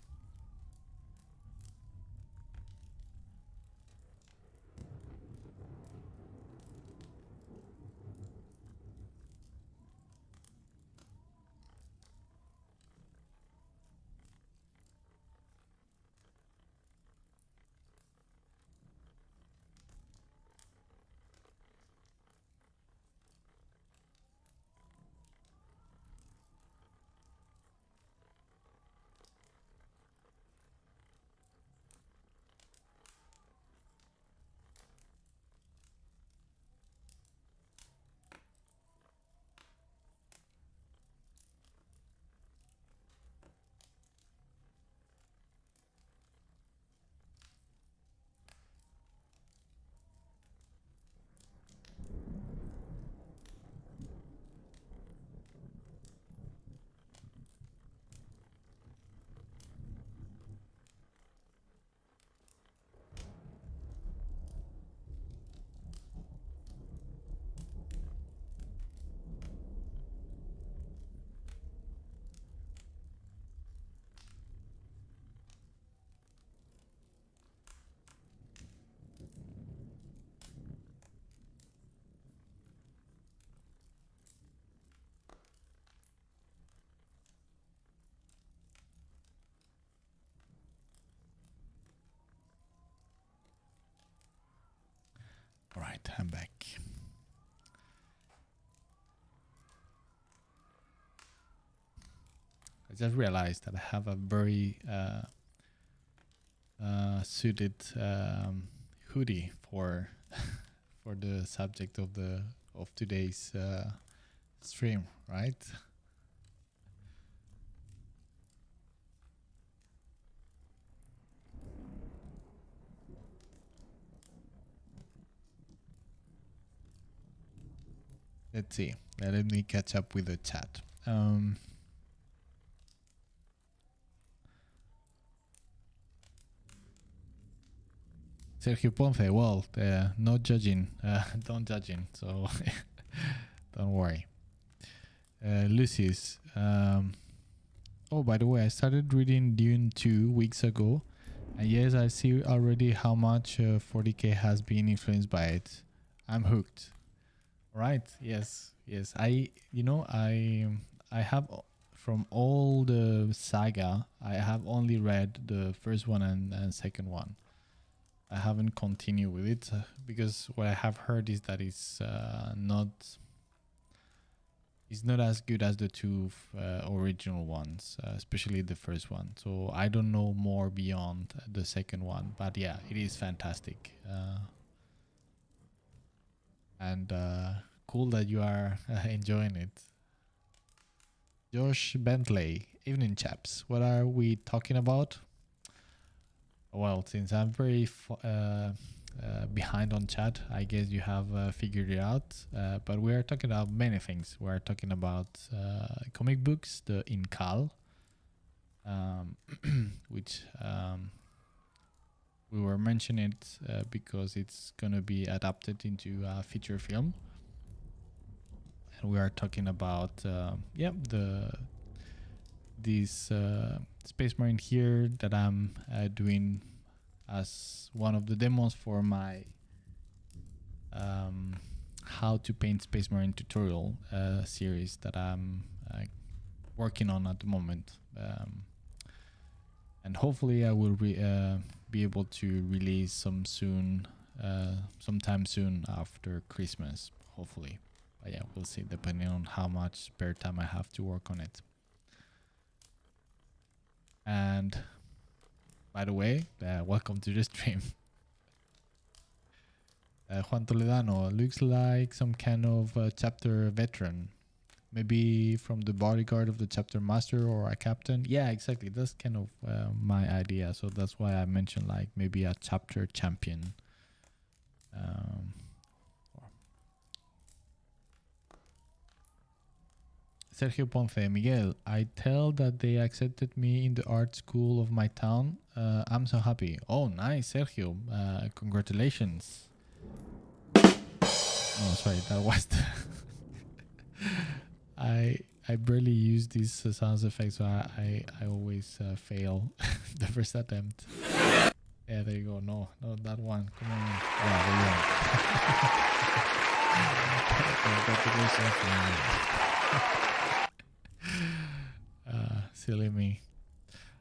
All right, I'm back. I just realized that I have a very suited hoodie for for the subject of today's stream, right? Let's see. Let me catch up with the chat. Sergio Ponce, well, not judging, don't judging, so don't worry. Lucius, oh, by the way, I started reading Dune 2 weeks ago, and yes, I see already how much 40K has been influenced by it. I'm hooked. Right? Yes. I have from all the saga, I have only read the first one and second one. I haven't continued with it because what I have heard is that it's not as good as the two original ones, especially the first one. So I don't know more beyond the second one, but yeah, it is fantastic. And cool that you are enjoying it. Josh Bentley, evening chaps. What are we talking about? Well, since I'm very behind on chat, I guess you have figured it out. But we are talking about many things. We are talking about comic books, the Incal, which we were mentioning it because it's going to be adapted into a feature film. we are talking about this Space Marine here that I'm doing as one of the demos for my how to paint Space Marine tutorial series that I'm working on at the moment, and hopefully I will be able to release some sometime soon after Christmas, hopefully. But yeah, we'll see, depending on how much spare time I have to work on it. And by the way, welcome to the stream. Juan Toledano looks like some kind of chapter veteran, maybe from the bodyguard of the chapter master or a captain. Yeah, exactly. That's kind of my idea. So that's why I mentioned like maybe a chapter champion. Sergio Ponce, Miguel, I tell that they accepted me in the art school of my town. I'm so happy. Oh, nice, Sergio. Congratulations. Oh, sorry, that was the I barely use these sound effects, so I always fail the first attempt. Yeah, there you go. No, that one. Come on. Yeah, there you go. Silly me.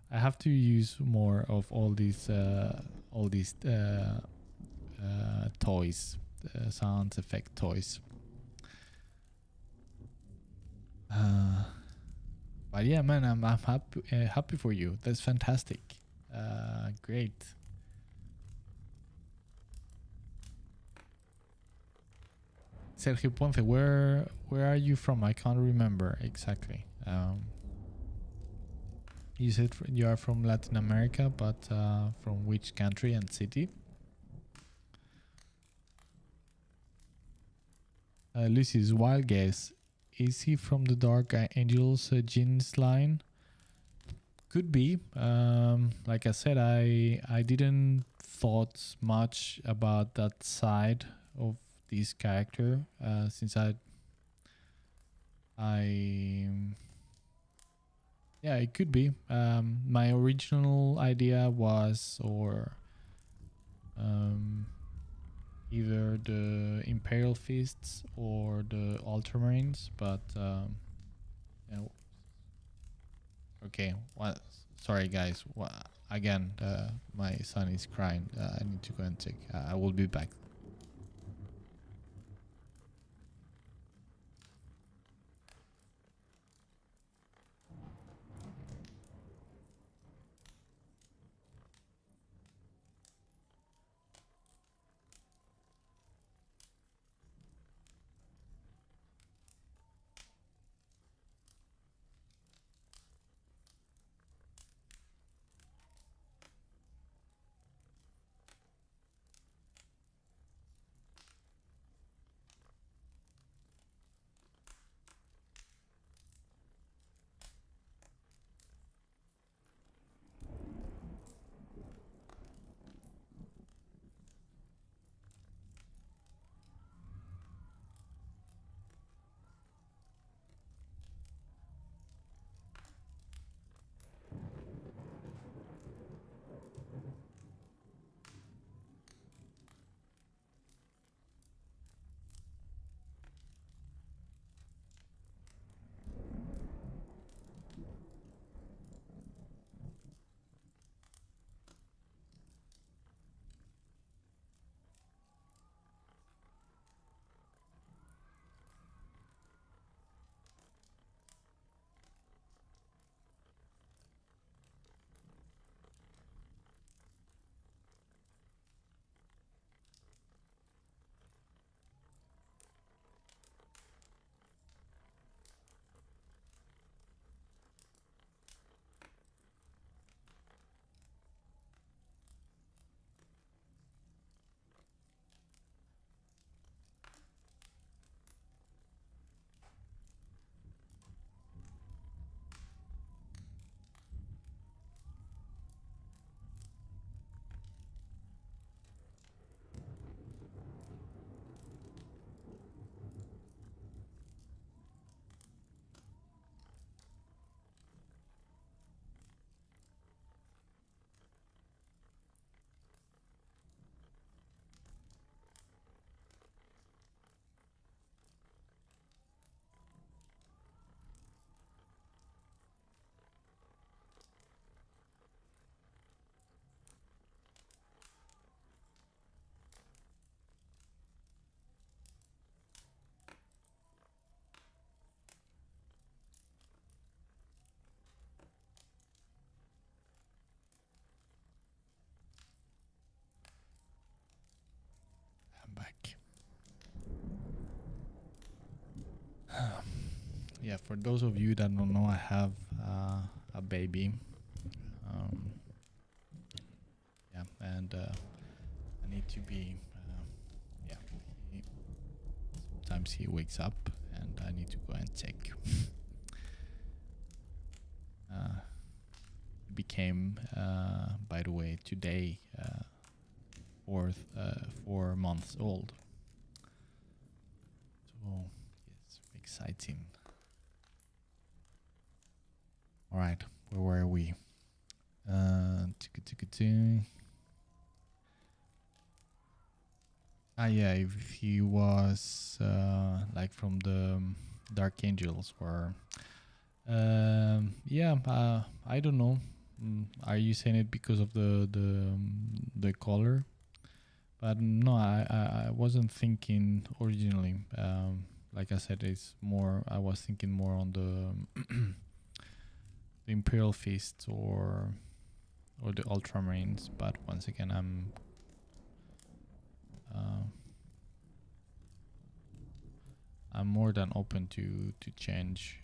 I have to use more of all these toys, sound effect toys. But yeah, man, I'm happy for you. That's fantastic. Great. Sergio Ponce, where are you from? I can't remember exactly. You said you are from Latin America, but from which country and city? Lucy's wild guess. Is he from the Dark Angels jeans line? Could be. Like I said, I didn't thought much about that side of this character since yeah, it could be. My original idea was either the Imperial Fists or the Ultramarines, but yeah. Okay. What? Sorry, guys. Again, my son is crying. I need to go and check. I will be back. yeah, for those of you that don't know, I have a baby. Yeah, and I need to be. Yeah, sometimes he wakes up, and I need to go and check. Became, by the way, today 4 months old. So yes, exciting. All right, where were we? Yeah, if he was like from the Dark Angels, or yeah, I don't know. Are you saying it because of the color? But no, I wasn't thinking originally. Like I said, it's more. I was thinking more on the the Imperial Fist or the Ultramarines. But once again, I'm more than open to change.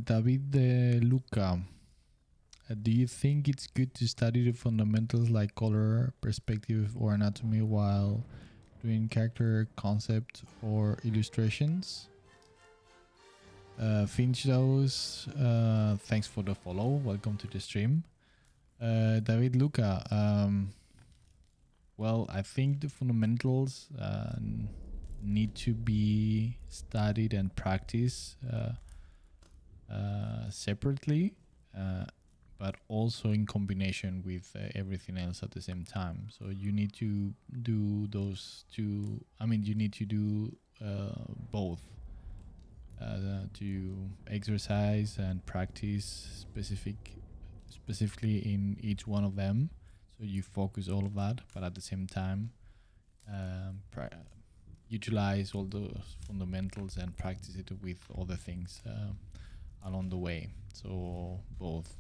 David de Luca, do you think it's good to study the fundamentals like color, perspective, or anatomy while doing character concept or illustrations? Finch those. Thanks for the follow. Welcome to the stream. David Luca. Well, I think the fundamentals need to be studied and practiced separately, but also in combination with everything else at the same time. So you need to do those two. I mean, you need to do both. To exercise and practice specifically in each one of them, so you focus all of that, but at the same time utilize all those fundamentals and practice it with other things along the way. So both.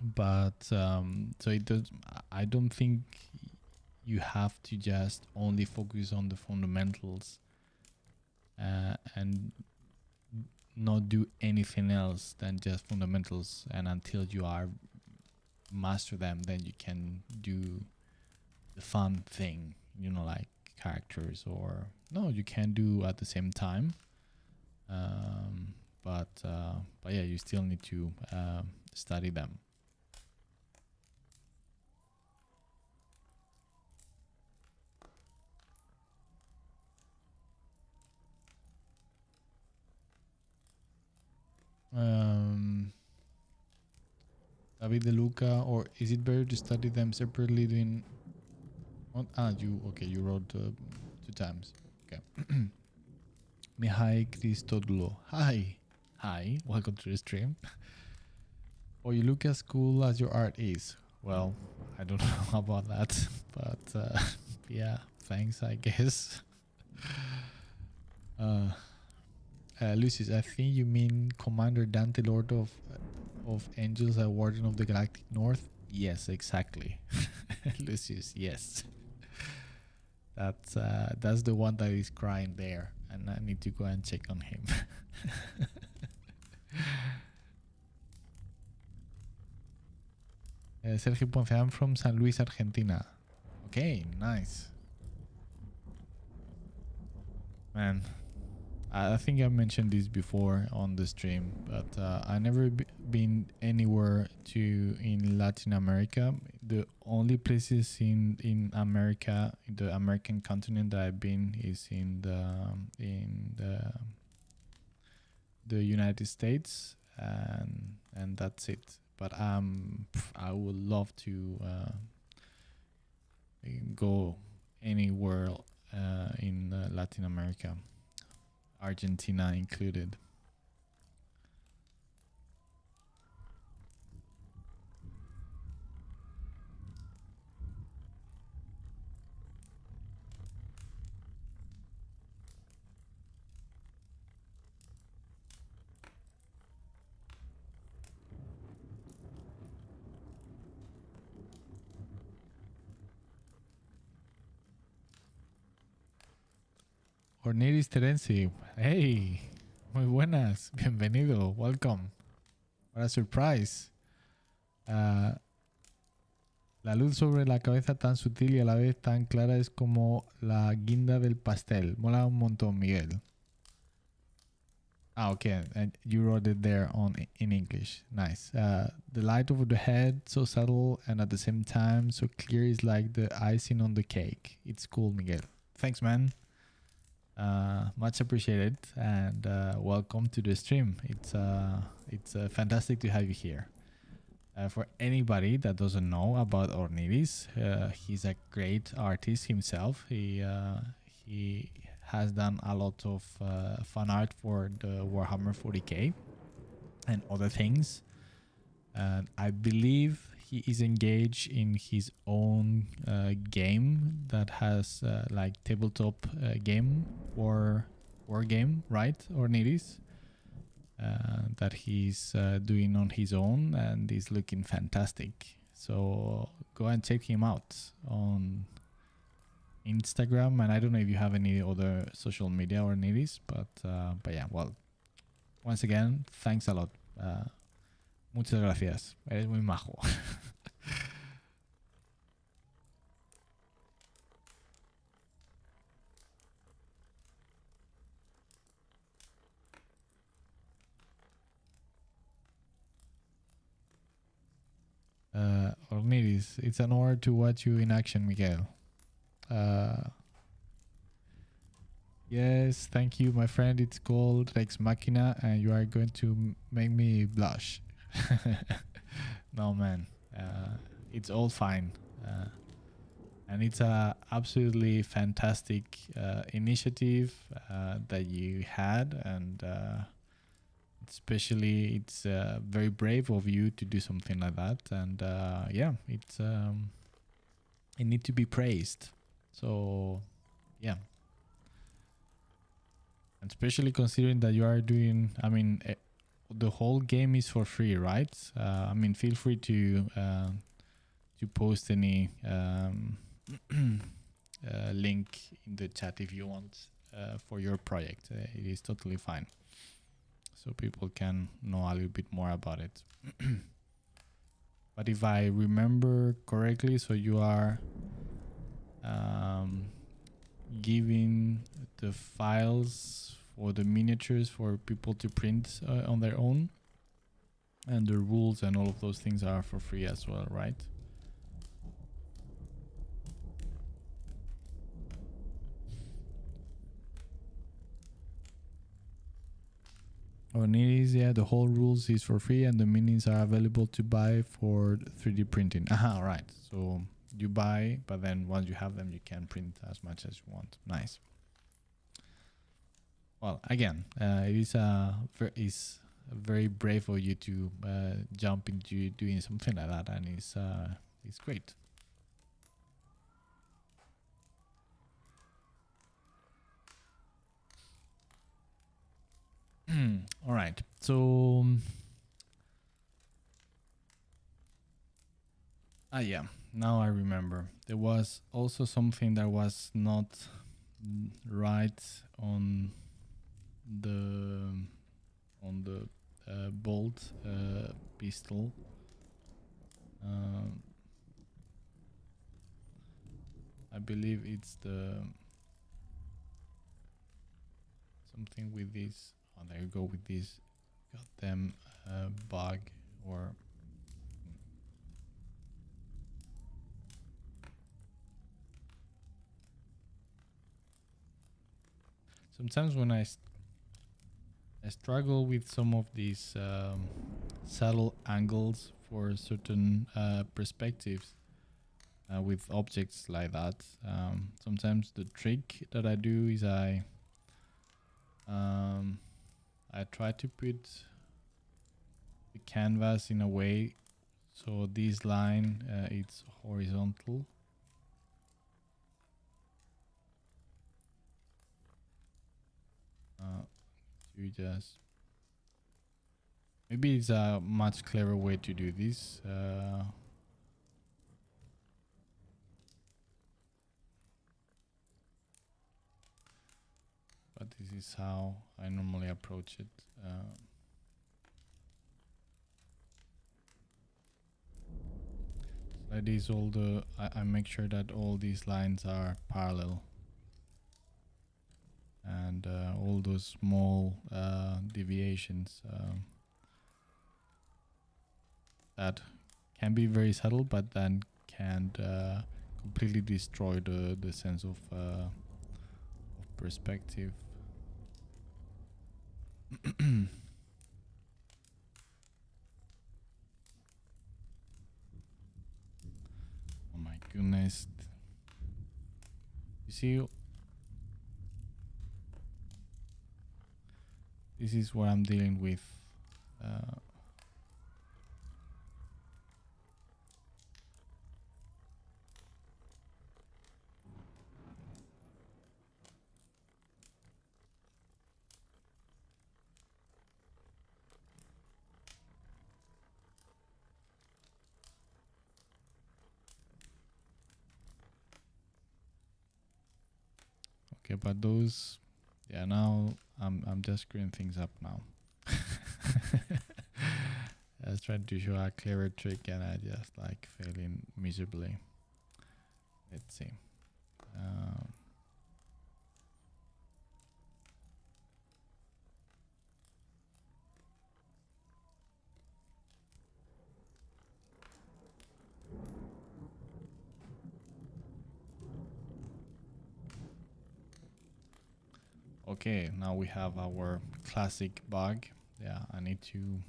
But so it does. I don't think you have to just only focus on the fundamentals and not do anything else than just fundamentals, and until you are master them, then you can do the fun thing, like characters, or no, you can do at the same time. But yeah, you still need to study them. David De Luca, or is it better to study them separately than you wrote 2 times. Okay. Mihai Christodoulou. Hi, welcome to the stream. Oh, you look as cool as your art is. Well, I don't know about that, but yeah, thanks, I guess. Lucius, I think you mean Commander Dante, Lord of Angels, a Warden of the Galactic North? Yes, exactly. Lucius, yes. That's the one that is crying there, and I need to go and check on him. Sergio Ponce, I'm from San Luis, Argentina. Okay, nice. Man, I think I mentioned this before on the stream, but I never been anywhere in Latin America. The only places in America, in the American continent that I've been is in the United States, and that's it. But I would love to go anywhere in Latin America, Argentina included. Orniris Terenzi, hey, muy buenas, bienvenido, welcome. What a surprise. La luz sobre la cabeza tan sutil y a la vez tan clara es como la guinda del pastel. Mola un montón, Miguel. Ah, okay, and you wrote it there in English. Nice. The light over the head, so subtle and at the same time so clear, is like the icing on the cake. It's cool, Miguel. Thanks, man. Much appreciated, and welcome to the stream. It's fantastic to have you here. For anybody that doesn't know about Orniris, he's a great artist himself. He has done a lot of fan art for the Warhammer 40k and other things. And I believe he is engaged in his own game that has like tabletop game war game, right? Orniris, that he's doing on his own, and is looking fantastic. So go and check him out on Instagram, and I don't know if you have any other social media or Orniris, but yeah, well, once again, thanks a lot. Muchas gracias. Eres muy majo. Orniris, it's an honor to watch you in action, Miguel. Yes, thank you, my friend. It's called Rex Machina, and you are going to make me blush. No, man. It's all fine. And it's a absolutely fantastic initiative that you had, and especially it's very brave of you to do something like that. And yeah, it's it needs to be praised. So yeah. And especially considering that you are doing, I mean, the whole game is for free, right? I mean, feel free to post any link in the chat if you want for your project. It is totally fine, so people can know a little bit more about it. But if I remember correctly, so you are giving the files for the miniatures for people to print on their own, and the rules and all of those things are for free as well, right? Orniris, yeah, the whole rules is for free, and the minis are available to buy for 3D printing. Aha, right. So you buy, but then once you have them, you can print as much as you want. Nice. Well, again, it is very brave of you to jump into doing something like that, and it's great. All right, so yeah, now I remember there was also something that was not right on the bolt pistol. I believe it's the something with this. Oh, there you go with this. Got them bug or. Sometimes when I struggle with some of these subtle angles for certain perspectives with objects like that. Sometimes the trick that I do is I try to put the canvas in a way so this line it's horizontal. To just maybe it's a much clever way to do this. But this is how I normally approach it. Like this, all the I make sure that all these lines are parallel, and all those small deviations that can be very subtle, but then can completely destroy the sense of perspective. Oh my goodness. You see, this is what I'm dealing with. Okay, but those, yeah, now I'm just screwing things up now. I was trying to show a clever trick and I just like failing miserably. Let's see. Okay, now we have our classic bug. Yeah, I need to.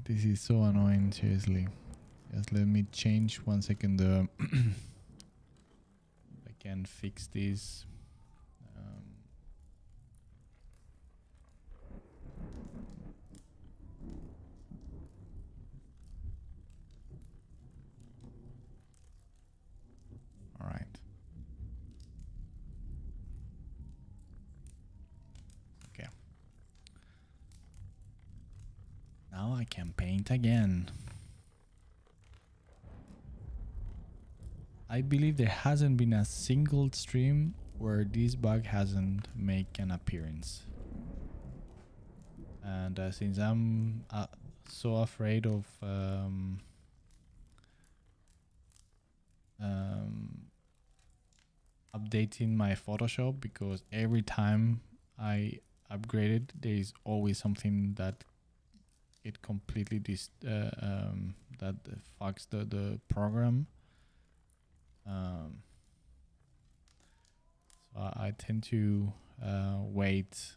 This is so annoying, seriously. Just let me change 1 second. I can fix this. All right. Okay. Now I can paint again. I believe there hasn't been a single stream where this bug hasn't made an appearance. And since I'm so afraid of updating my Photoshop, because every time I upgrade it, there is always something that it completely that fucks the program. So I tend to wait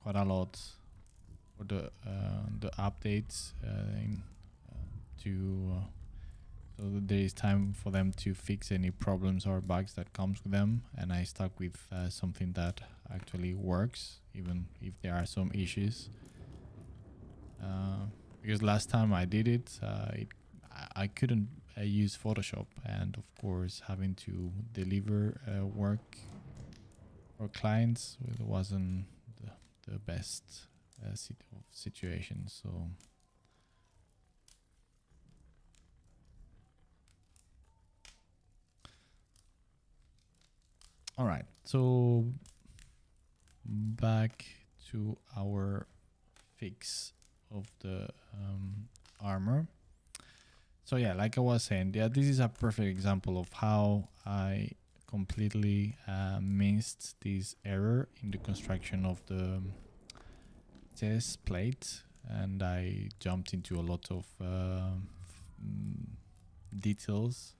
quite a lot for the updates so that there is time for them to fix any problems or bugs that comes with them, and I stuck with something that actually works even if there are some issues. Because last time I did it, I couldn't use Photoshop, and of course having to deliver work for clients wasn't the best situation. So all right, so back to our fix of the armor. So yeah, like I was saying, yeah, this is a perfect example of how I completely missed this error in the construction of the test plate, and I jumped into a lot of details,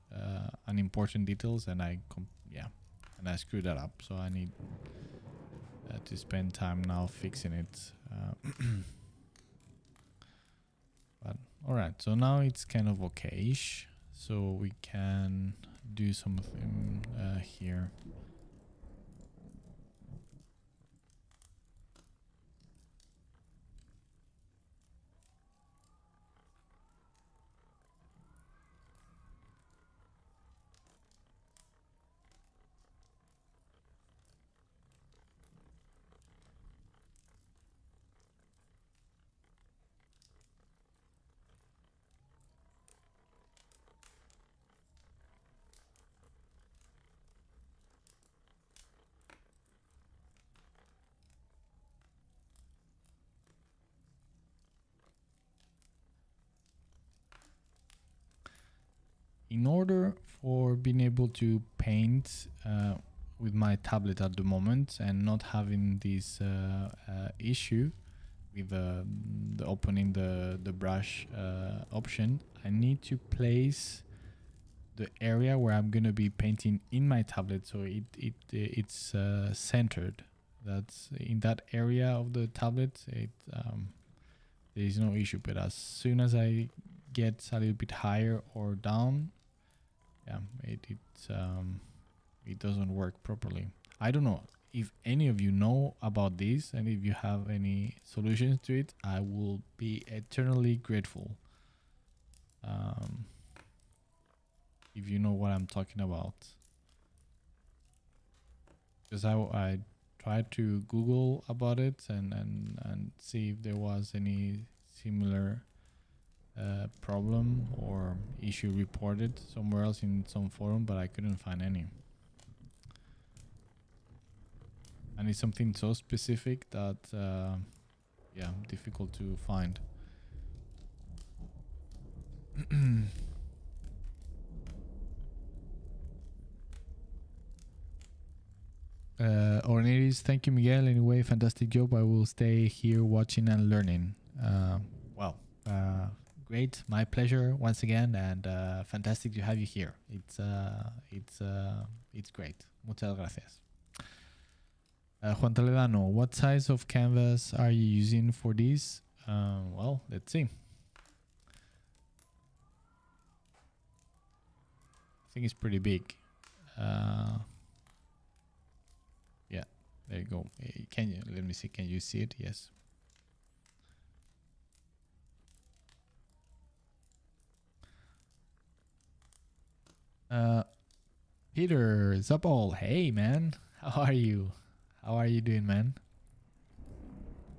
unimportant details, and I screwed that up. So I need to spend time now fixing it. But all right, so now it's kind of okay-ish. So we can do something here. In order for being able to paint with my tablet at the moment and not having this issue with the opening the brush option, I need to place the area where I'm gonna be painting in my tablet, so it's centered. That's in that area of the tablet. There is no issue, but as soon as I get a little bit higher or down, it doesn't work properly. I don't know if any of you know about this, and if you have any solutions to it, I will be eternally grateful. If you know what I'm talking about, because I tried to Google about it and see if there was any similar problem or issue reported somewhere else in some forum, but I couldn't find any. And it's something so specific that difficult to find. Orneris, thank you, Miguel. Anyway, fantastic job. I will stay here watching and learning. Great, my pleasure once again, and fantastic to have you here. It's great. Muchas gracias. Juan Toledano, what size of canvas are you using for this? Well, let's see. I think it's pretty big. Yeah, there you go. Can you, let me see, can you see it? Yes. Peter Zapol, hey man, how are you? How are you doing, man?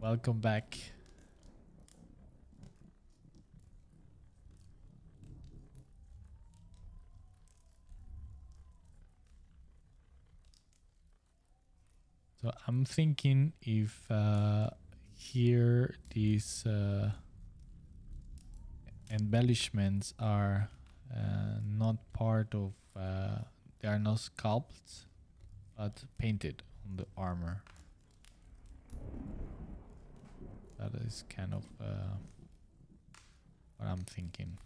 Welcome back. So I'm thinking if here these embellishments are not part of, they are not sculpted, but painted on the armor. That is kind of what I'm thinking.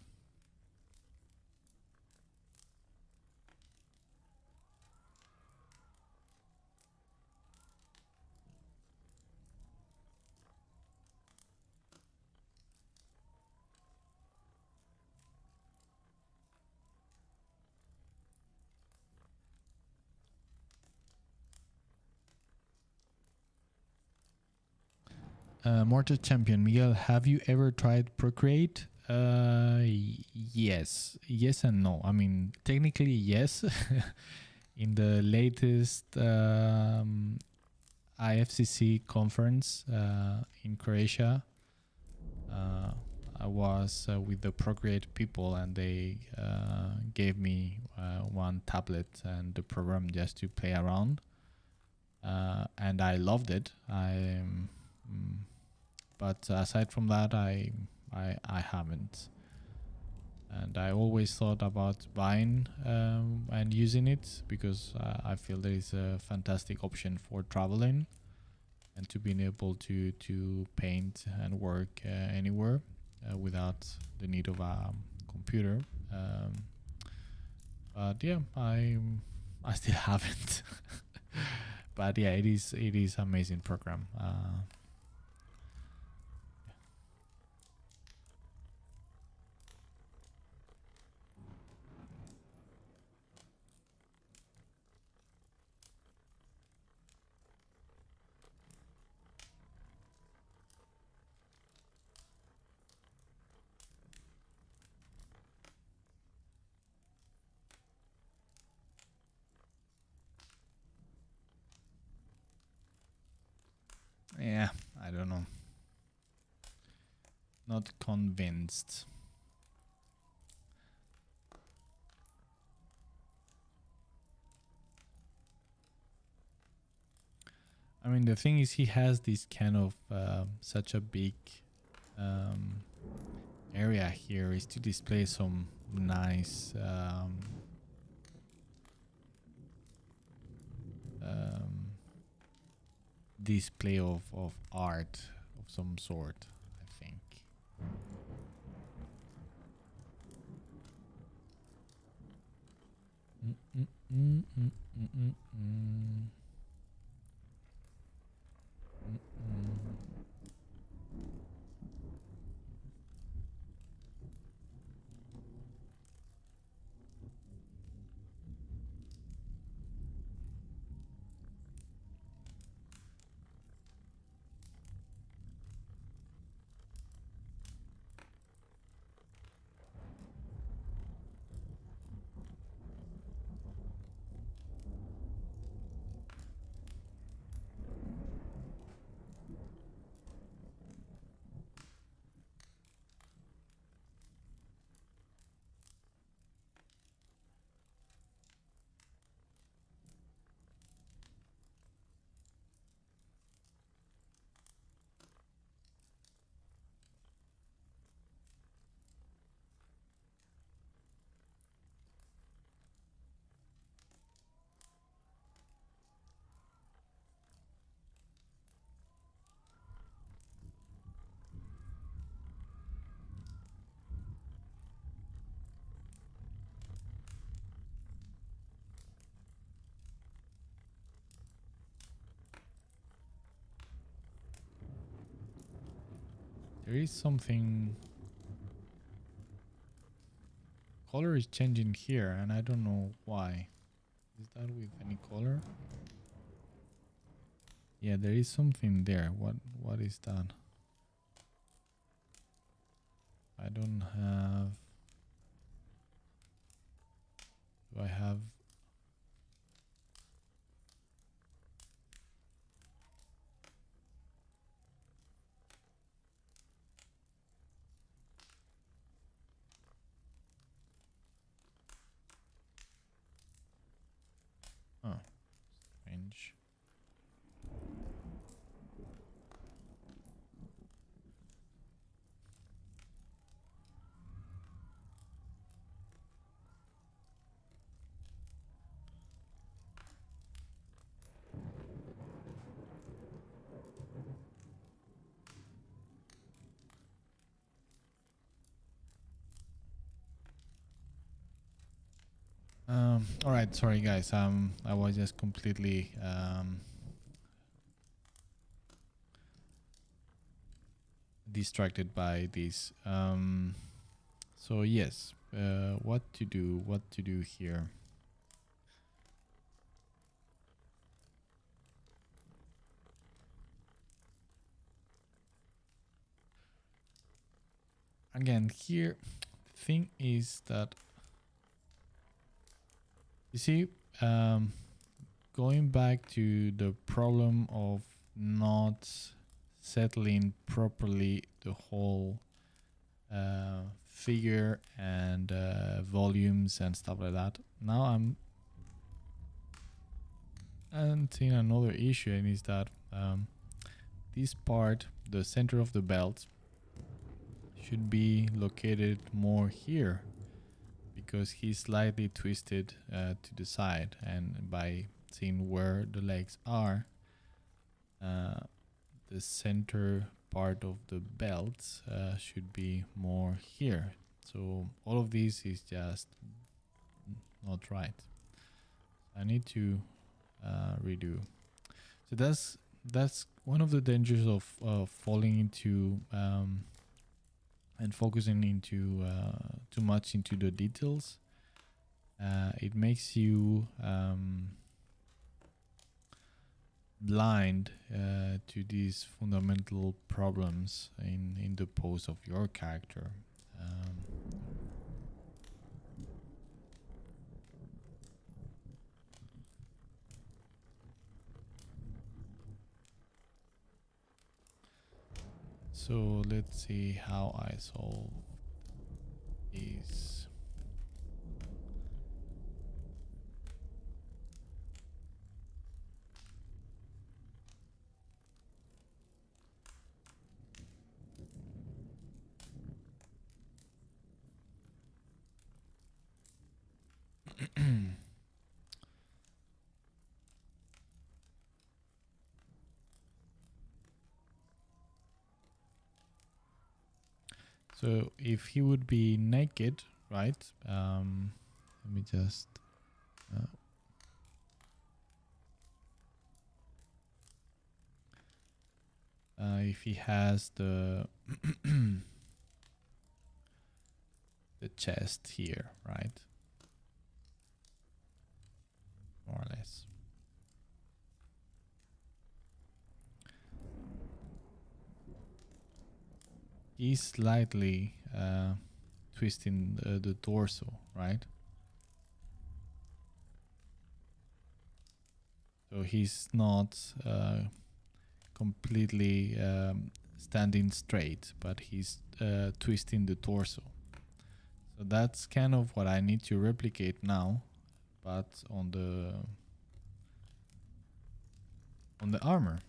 Mortar Champion, Miguel, have you ever tried Procreate? Yes and no. I mean, technically yes. In the latest IFCC conference in Croatia, I was with the Procreate people, and they gave me one tablet and the program just to play around, and I loved it. But aside from that, I haven't. and I always thought about buying and using it because I feel there is a fantastic option for traveling and to being able to paint and work anywhere without the need of a computer. But yeah, I still haven't. But yeah, it is amazing program. Yeah, I don't know. Not convinced. I mean, the thing is, he has this kind of such a big um, area here is to display some nice display of art of some sort, I think. Mm, mm, mm, mm, mm, mm. There is something. Color is changing here, and I don't know why. Is that with any color? Yeah, there is something there. What is that? I don't have. Do I have? Oh, strange. All right, sorry guys. I was just completely distracted by this. So yes, what to do? What to do here? Again, here, the thing is that you see, going back to the problem of not settling properly the whole figure and volumes and stuff like that. Now I'm seeing another issue, and is that this part, the center of the belt, should be located more here. because he's slightly twisted to the side, and by seeing where the legs are, the center part of the belt should be more here. So all of this is just not right. I need to redo. So that's one of the dangers of falling into and focusing into too much into the details. It makes you blind to these fundamental problems in the pose of your character. So let's see how I solve these. So if he would be naked, right? Let me just if he has the the chest here, right? More or less. He's slightly twisting the torso, right? So he's not completely standing straight, but he's twisting the torso. So that's kind of what I need to replicate now, but on the armor.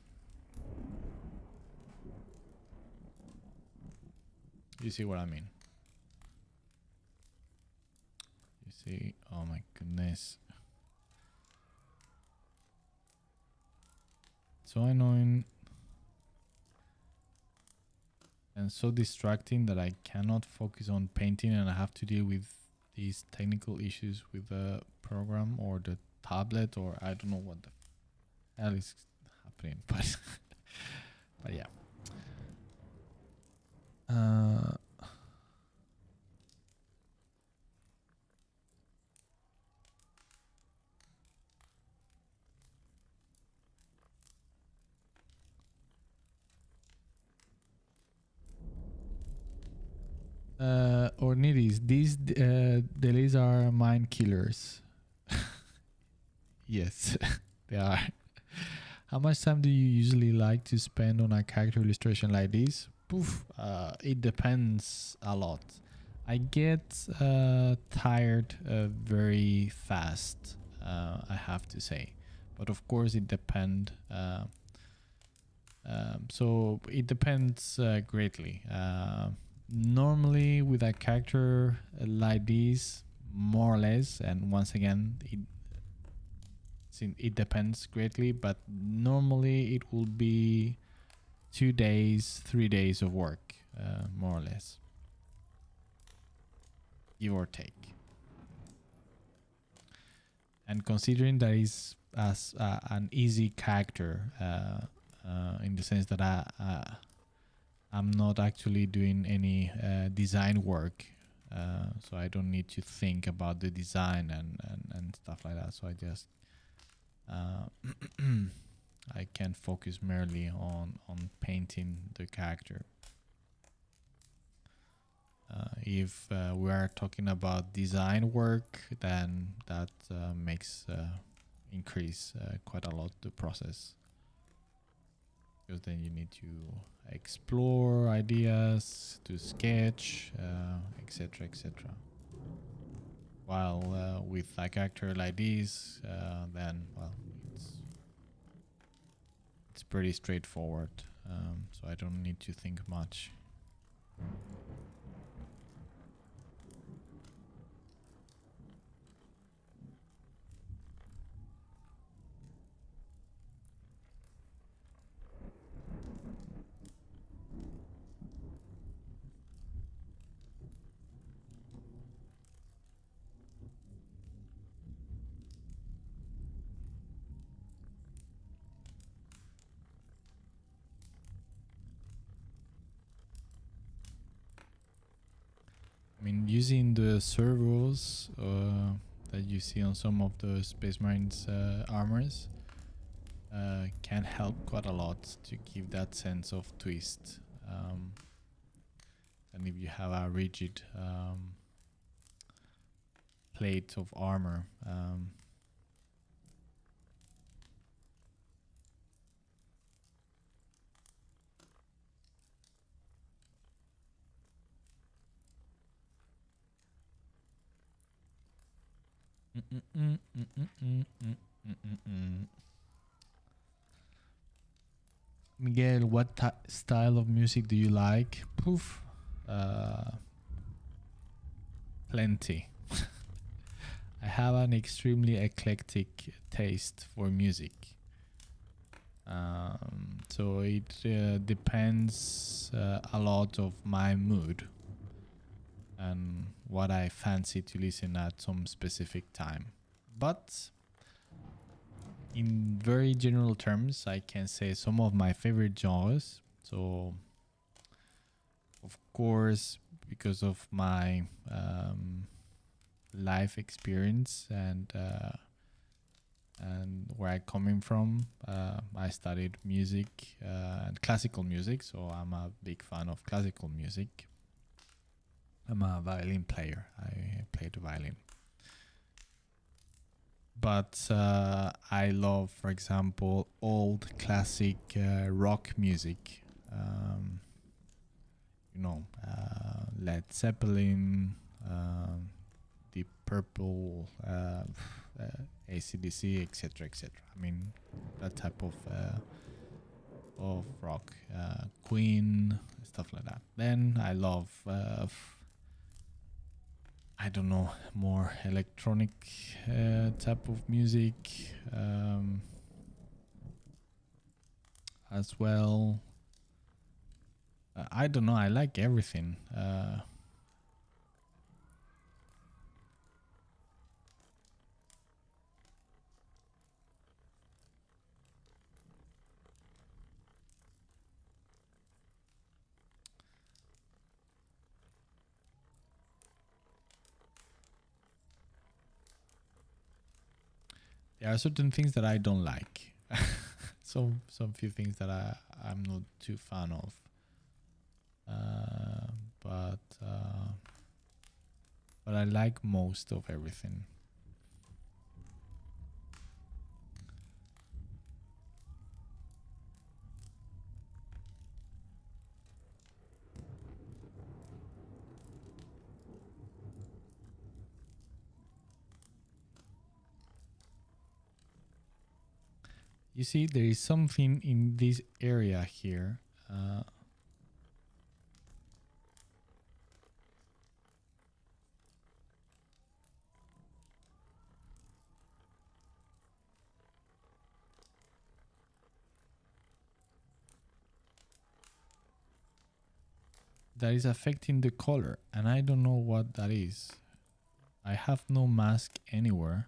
You see what I mean? You see? Oh my goodness. So annoying and so distracting that I cannot focus on painting, and I have to deal with these technical issues with the program or the tablet, or I don't know what the hell is happening, but but yeah. Ornidis, these delays are mind killers. Yes, they are. How much time do you usually like to spend on a character illustration like this? Poof, it depends a lot. I get tired very fast, I have to say. But of course it depends. So it depends greatly. Normally with a character like this, more or less, and once again, it depends greatly, but normally it will be 2 days, 3 days of work, more or less, give or take. And considering that is as an easy character, in the sense that I'm not actually doing any design work, so I don't need to think about the design and stuff like that. So I just I can focus merely on painting the character. If we are talking about design work, then that makes increase quite a lot the process, because then you need to explore ideas, to sketch, etc, etc. While with a character like this, then well, it's pretty straightforward, so I don't need to think much. using the servos that you see on some of the Space Marines armors can help quite a lot to give that sense of twist. And if you have a rigid plate of armor, Miguel, what style of music do you like? Poof. Plenty. I have an extremely eclectic taste for music. So it depends a lot of my mood and what I fancy to listen at some specific time. But in very general terms, I can say some of my favorite genres. So, of course, because of my life experience and where I'm coming from, I studied music and classical music. So I'm a big fan of classical music. I'm a violin player. I play the violin. But I love, for example, old classic rock music. Led Zeppelin, Deep Purple, AC/DC, etc., etc. I mean, that type of rock, Queen, stuff like that. Then I love, I don't know, more electronic type of music as well. I don't know. I like everything. There are certain things that I don't like. some few things that I'm not too fan of. But I like most of everything. You see, there is something in this area here. That is affecting the color, and I don't know what that is. I have no mask anywhere.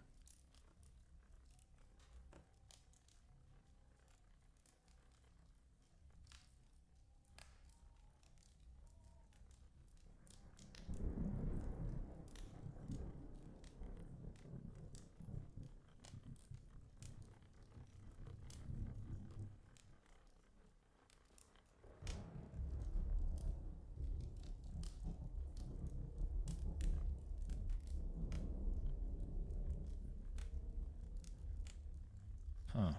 Huh.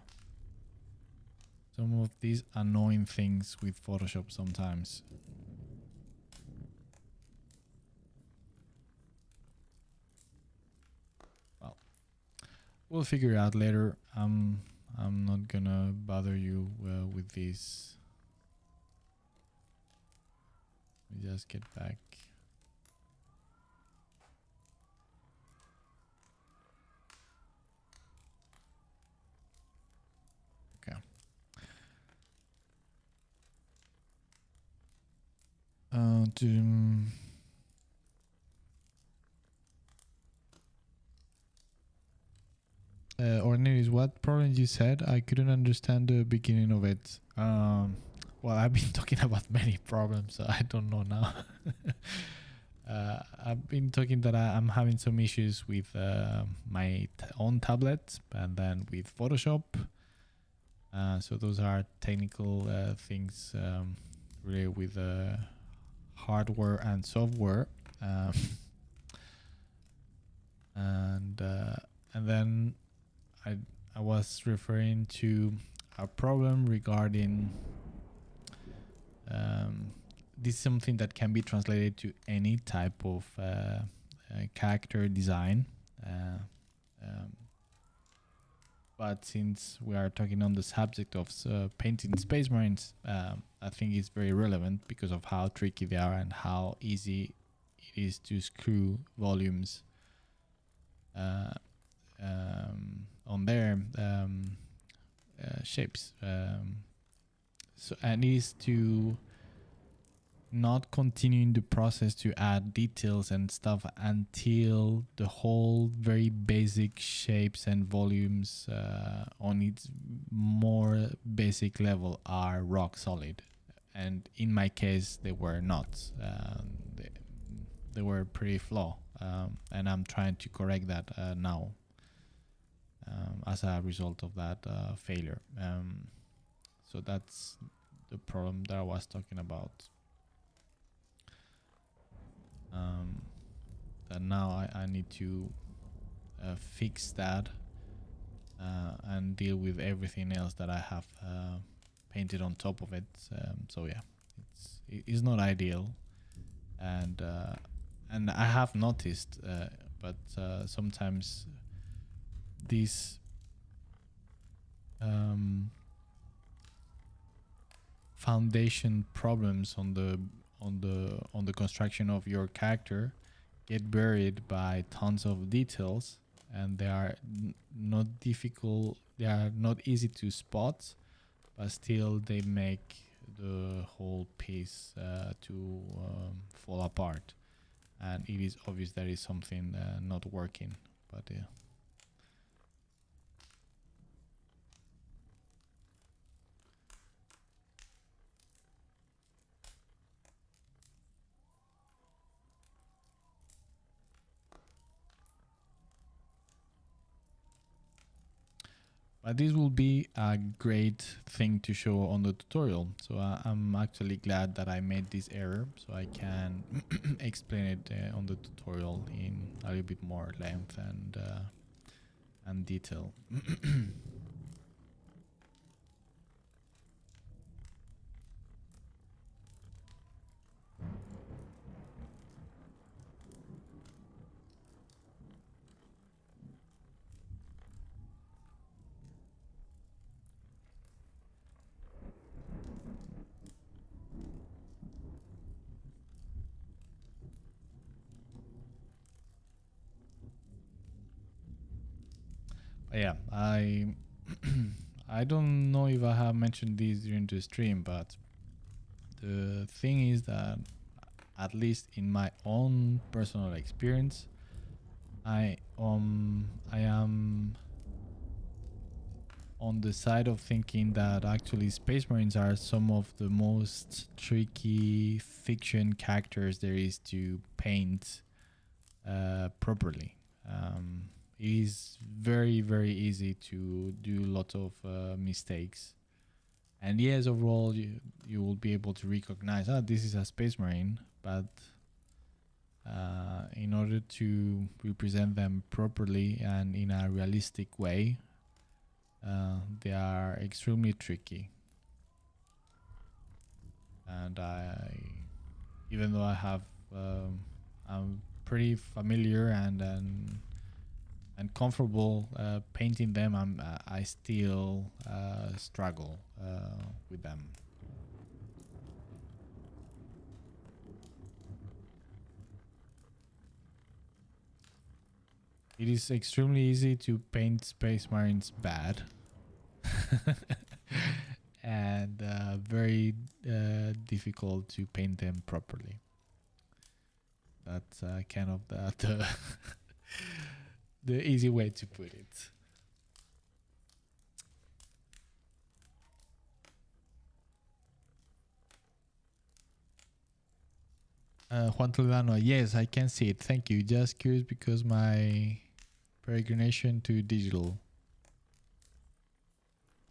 Some of these annoying things with Photoshop sometimes. Well, we'll figure it out later. I'm not gonna bother you with this. We just get back. Ornelis, what problem you said? I couldn't understand the beginning of it. Well, I've been talking about many problems, so I don't know now. I've been talking that I'm having some issues with my own tablet and then with Photoshop. So those are technical things related with hardware and software. And then I was referring to a problem regarding this is something that can be translated to any type of character design. But since we are talking on the subject of painting space marines, I think it's very relevant because of how tricky they are and how easy it is to screw volumes on their shapes. So and it is to not continuing the process to add details and stuff until the whole very basic shapes and volumes on its more basic level are rock solid. And in my case, they were not. They were pretty flawed. And I'm trying to correct that now as a result of that failure. So that's the problem that I was talking about. That now I need to fix that and deal with everything else that I have painted on top of it. So yeah, it's not ideal, and I have noticed, but sometimes these foundation problems on the construction of your character get buried by tons of details, and they are not difficult. They are not easy to spot, but still they make the whole piece to fall apart. And it is obvious there is something not working. But yeah. But this will be a great thing to show on the tutorial. So I'm actually glad that I made this error so I can explain it on the tutorial in a little bit more length and detail. Yeah, I don't know if I have mentioned this during the stream, but the thing is that at least in my own personal experience, I am on the side of thinking that actually Space Marines are some of the most tricky fiction characters there is to paint properly. It is very, very easy to do a lot of mistakes. And yes, overall, you will be able to recognize, this is a Space Marine, but in order to represent them properly and in a realistic way, they are extremely tricky. And even though I'm pretty familiar and comfortable painting them, I still struggle with them. It is extremely easy to paint Space Marines bad. And very difficult to paint them properly. That's kind of the the easy way to put it. Juan Toledano, yes, I can see it. Thank you. Just curious because my peregrination to digital.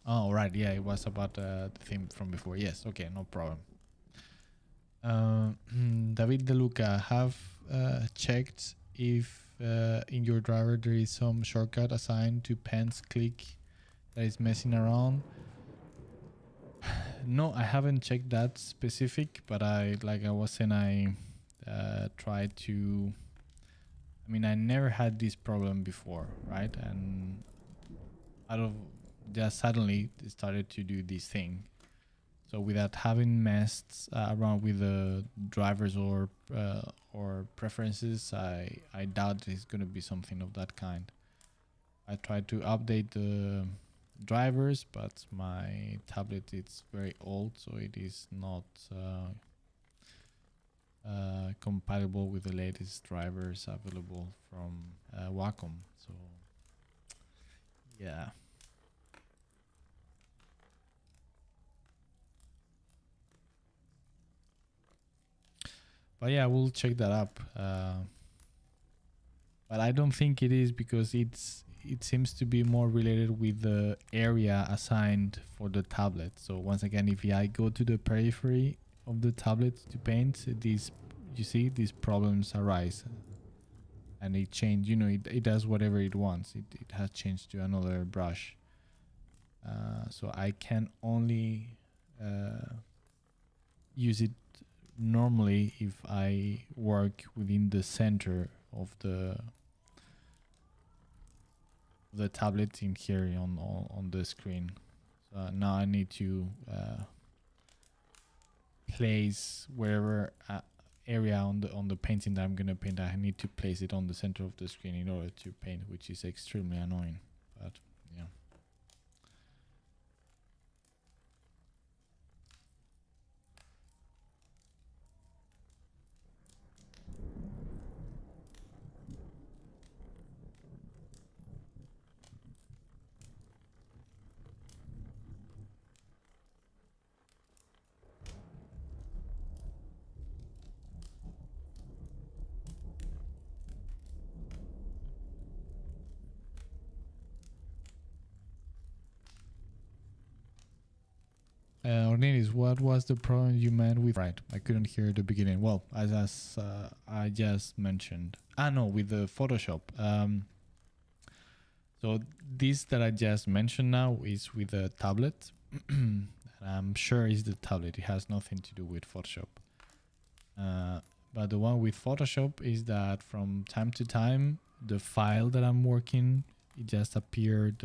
Oh, right. Yeah, it was about the theme from before. Yes. Okay, no problem. David De Luca, have checked if in your driver there is some shortcut assigned to pens click that is messing around. No, I haven't checked that specific, but I was saying, I tried to. I mean, I never had this problem before, right? And out of just suddenly it started to do this thing. So without having messed around with the drivers or preferences, I doubt it's going to be something of that kind. I tried to update the drivers, but my tablet is very old, so it is not compatible with the latest drivers available from Wacom. So yeah. But yeah, we'll check that up. But I don't think it is, because it seems to be more related with the area assigned for the tablet. So once again, if I go to the periphery of the tablet to paint, these problems arise, and it change. It does whatever it wants. It has changed to another brush. So I can only use it normally if I work within the center of the tablet in here on the screen. So now I need to place wherever area on the painting that I'm gonna paint. I need to place it on the center of the screen in order to paint, which is extremely annoying. But yeah. Ornelis, what was the problem you met with? Right, I couldn't hear the beginning. Well, as I just mentioned. No, with the Photoshop. So this that I just mentioned now is with a tablet. I'm sure it's the tablet. It has nothing to do with Photoshop. But the one with Photoshop is that from time to time, the file that I'm working, it just appeared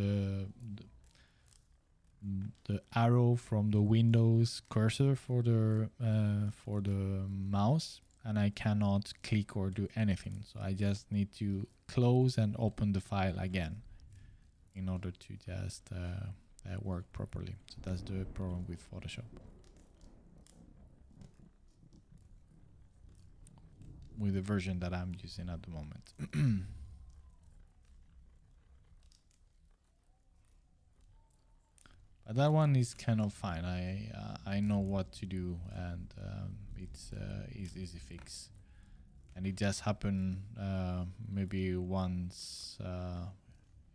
the arrow from the Windows cursor for the mouse, and I cannot click or do anything. So I just need to close and open the file again in order to just work properly. So that's the problem with Photoshop. With the version that I'm using at the moment. But that one is kind of fine. I know what to do, and it's easy fix. And it just happened maybe once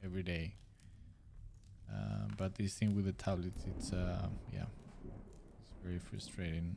every day. But this thing with the tablet, it's yeah, it's very frustrating.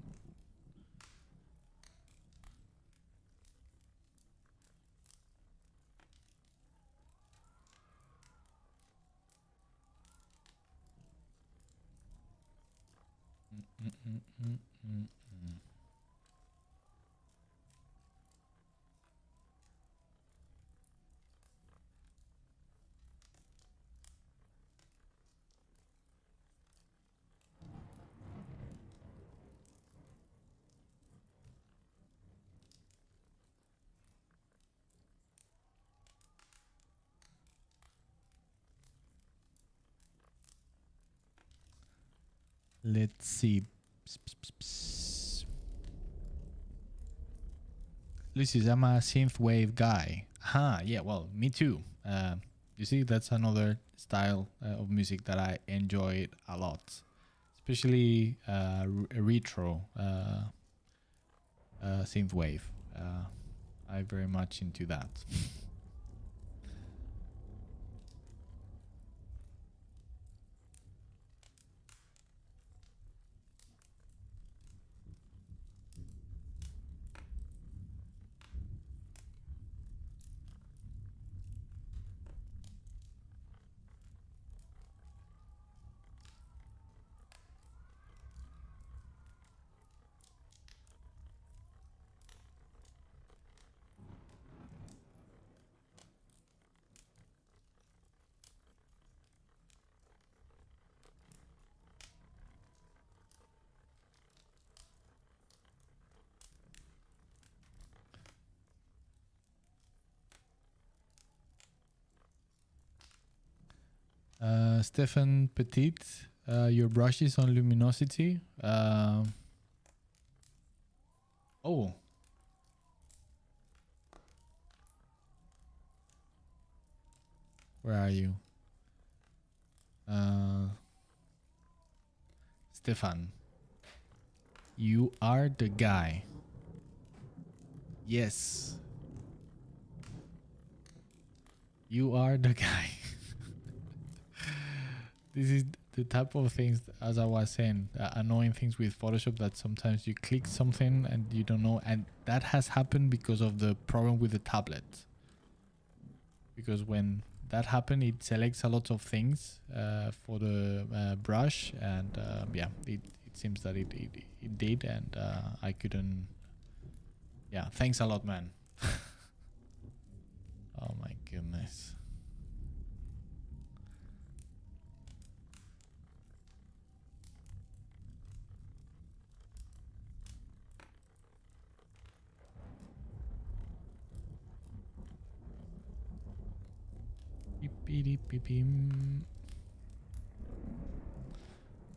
Let's see. Lucius, I'm a synthwave guy. Yeah, well, me too. You see, that's another style of music that I enjoy a lot, especially retro synthwave. I very much into that. Stefan Petit, your brush is on luminosity. Oh. Where are you? Stefan. You are the guy. Yes. You are the guy. This is the type of things, as I was saying, annoying things with Photoshop, that sometimes you click something and you don't know. And that has happened because of the problem with the tablet. Because when that happened, it selects a lot of things for the brush. And yeah, it seems that it did. And I couldn't. Yeah, thanks a lot, man. Oh my goodness.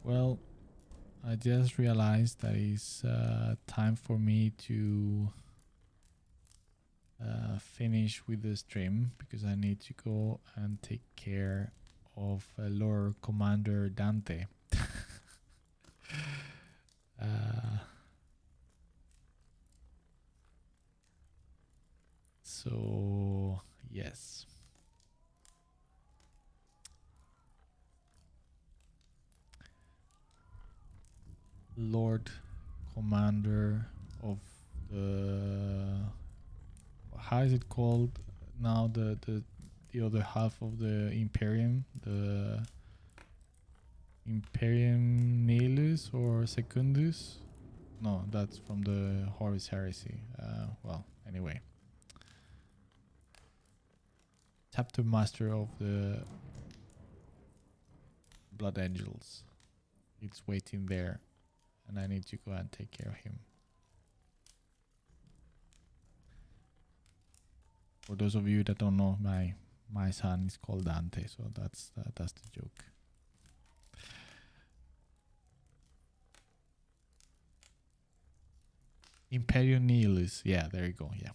Well, I just realized that it's time for me to finish with the stream, because I need to go and take care of Lord Commander Dante. So yes. Lord Commander of the, how is it called now, the other half of the Imperium, the Imperium Nihilus or Secundus? No, that's from the Horus Heresy. Well, anyway. Chapter Master of the Blood Angels. It's waiting there, and I need to go and take care of him. For those of you that don't know, my son is called Dante, so that's the joke. Imperium Nihilus. Yeah, there you go. Yeah.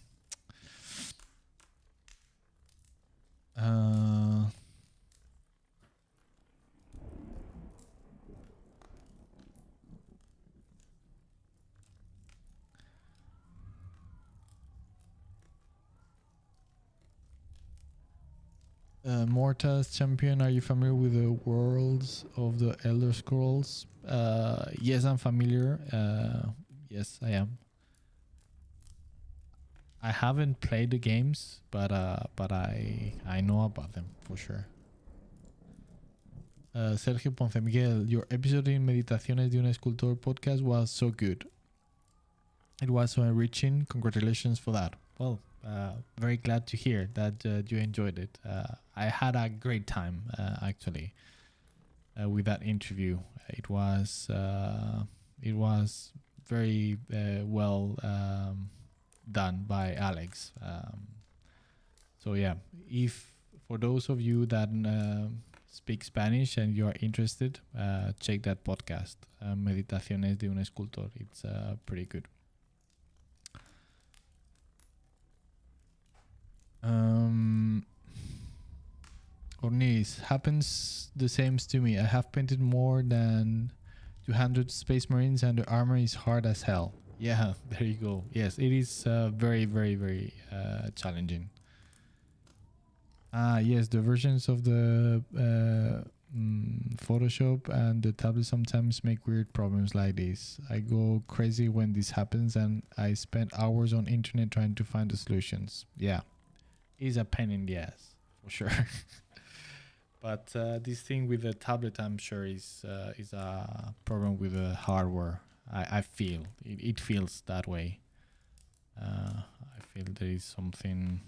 Morta's champion, are you familiar with the worlds of the Elder Scrolls? Yes, I'm familiar. Yes, I am. I haven't played the games, but I know about them for sure. Sergio Ponce Miguel, your episode in Meditaciones de un Escultor podcast was so good. It was so enriching. Congratulations for that. Well, very glad to hear that you enjoyed it. I had a great time actually with that interview. It was very well done by Alex. So yeah, if for those of you that speak Spanish and you are interested, check that podcast, Meditaciones de un Escultor. It's pretty good. Ornis, happens the same to me. I have painted more than 200 Space Marines and the armor is hard as hell. Yeah, there you go. Yes, it is very, very, very challenging. Yes, the versions of the Photoshop and the tablet sometimes make weird problems like this. I go crazy when this happens, and I spend hours on internet trying to find the solutions. Yeah, it's a pain in the ass for sure. But this thing with the tablet, I'm sure, is a problem with the hardware. I feel it feels that way. I feel there is something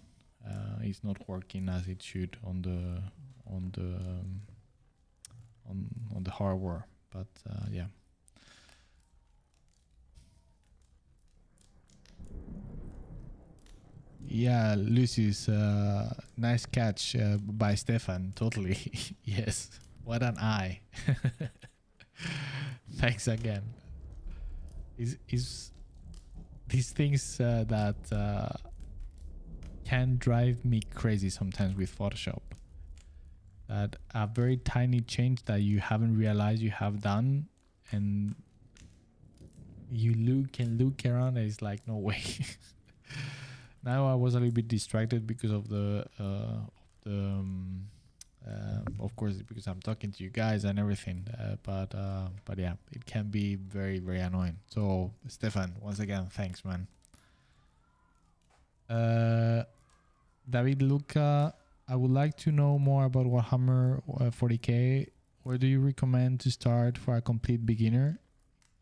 is not working as it should on the on the on the hardware. But yeah. Yeah, Lucy's nice catch by Stefan. Totally. Yes. What an eye. Thanks again. Is these things that can drive me crazy sometimes with Photoshop. That a very tiny change that you haven't realized you have done, and you look around and it's like, no way. Now I was a little bit distracted because of of course, because I'm talking to you guys and everything. But yeah, it can be very, very annoying. So Stefan, once again, thanks, man. David Luca, I would like to know more about Warhammer 40k. Where do you recommend to start for a complete beginner?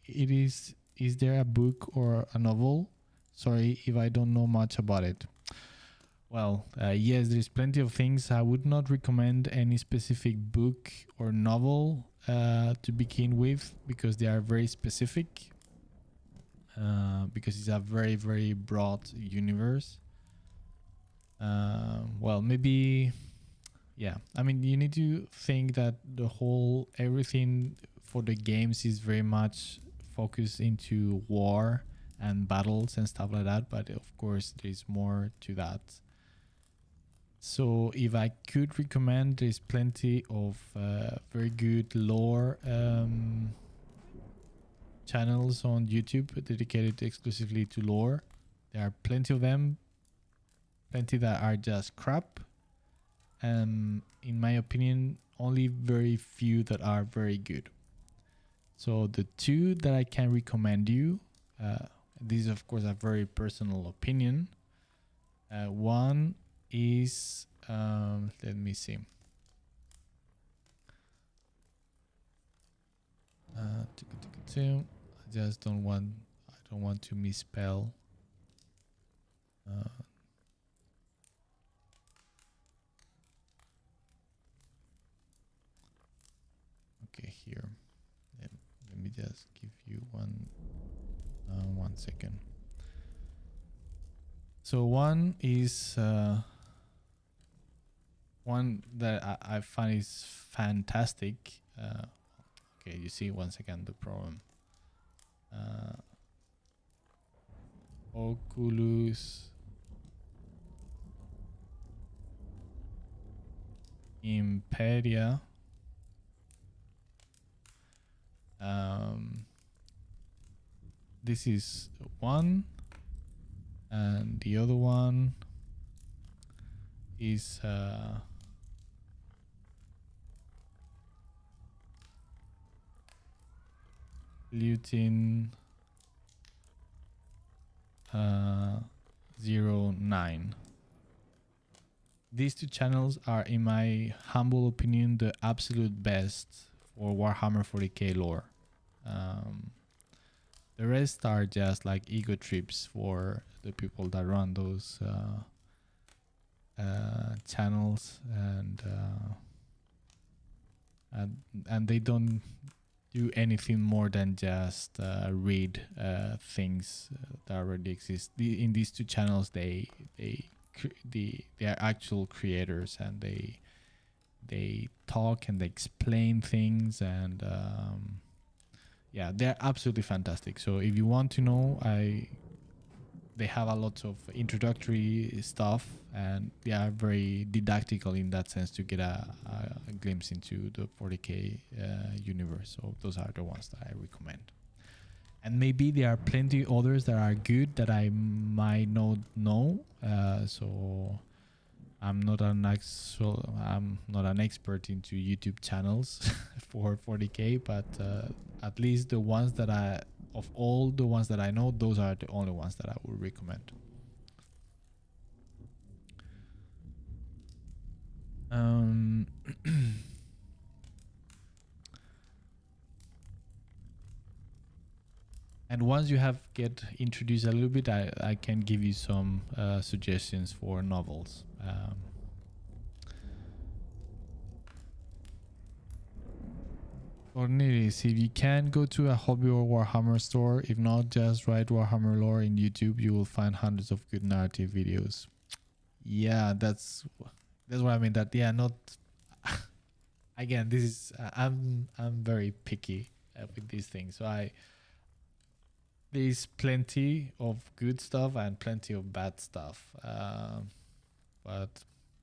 Is there a book or a novel? Sorry if I don't know much about it. Well, yes, there's plenty of things. I would not recommend any specific book or novel to begin with, because they are very specific. Because it's a very, very broad universe. Well, maybe, yeah. I mean, you need to think that everything for the games is very much focused into war and battles and stuff like that. But of course, there's more to that. So if I could recommend, there's plenty of very good lore channels on YouTube dedicated exclusively to lore. There are plenty of them, plenty that are just crap. In my opinion, only very few that are very good. So the two that I can recommend you, this is of course a very personal opinion. One is let me see. I just don't want to misspell. Okay, here. Let me just give you one second. So one is one that I find is fantastic. Okay, you see once again the problem. Oculus Imperia. This is one, and the other one is Lutin 09. These two channels are, in my humble opinion, the absolute best for Warhammer 40k lore. The rest are just like ego trips for the people that run those channels, and they don't do anything more than just read things that already exist. In these two channels, they are actual creators, and they talk and they explain things, and yeah, they're absolutely fantastic. So if you want to know, they have a lot of introductory stuff, and they are very didactical in that sense to get a glimpse into the 40k universe. So those are the ones that I recommend. and maybe there are plenty others that are good that I might not know. So I'm not an expert into YouTube channels for 40k, but at least the ones that of all the ones that I know, those are the only ones that I would recommend. And once you have get introduced a little bit, I can give you some suggestions for novels. Cornelis, if you can, go to a hobby or Warhammer store. If not, just write Warhammer lore in YouTube. You will find hundreds of good narrative videos. Yeah, that's what I mean. That yeah, not again. This is I'm very picky with these things. So there's plenty of good stuff and plenty of bad stuff,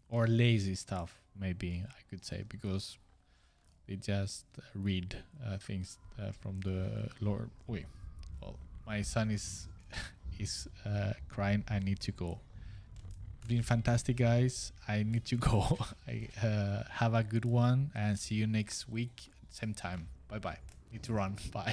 or lazy stuff, maybe I could say, because they just read things from the Lord. Wait, well, my son is crying. I need to go. Been fantastic, guys. I need to go. I have a good one and see you next week, same time. Bye bye. Need to run. Bye.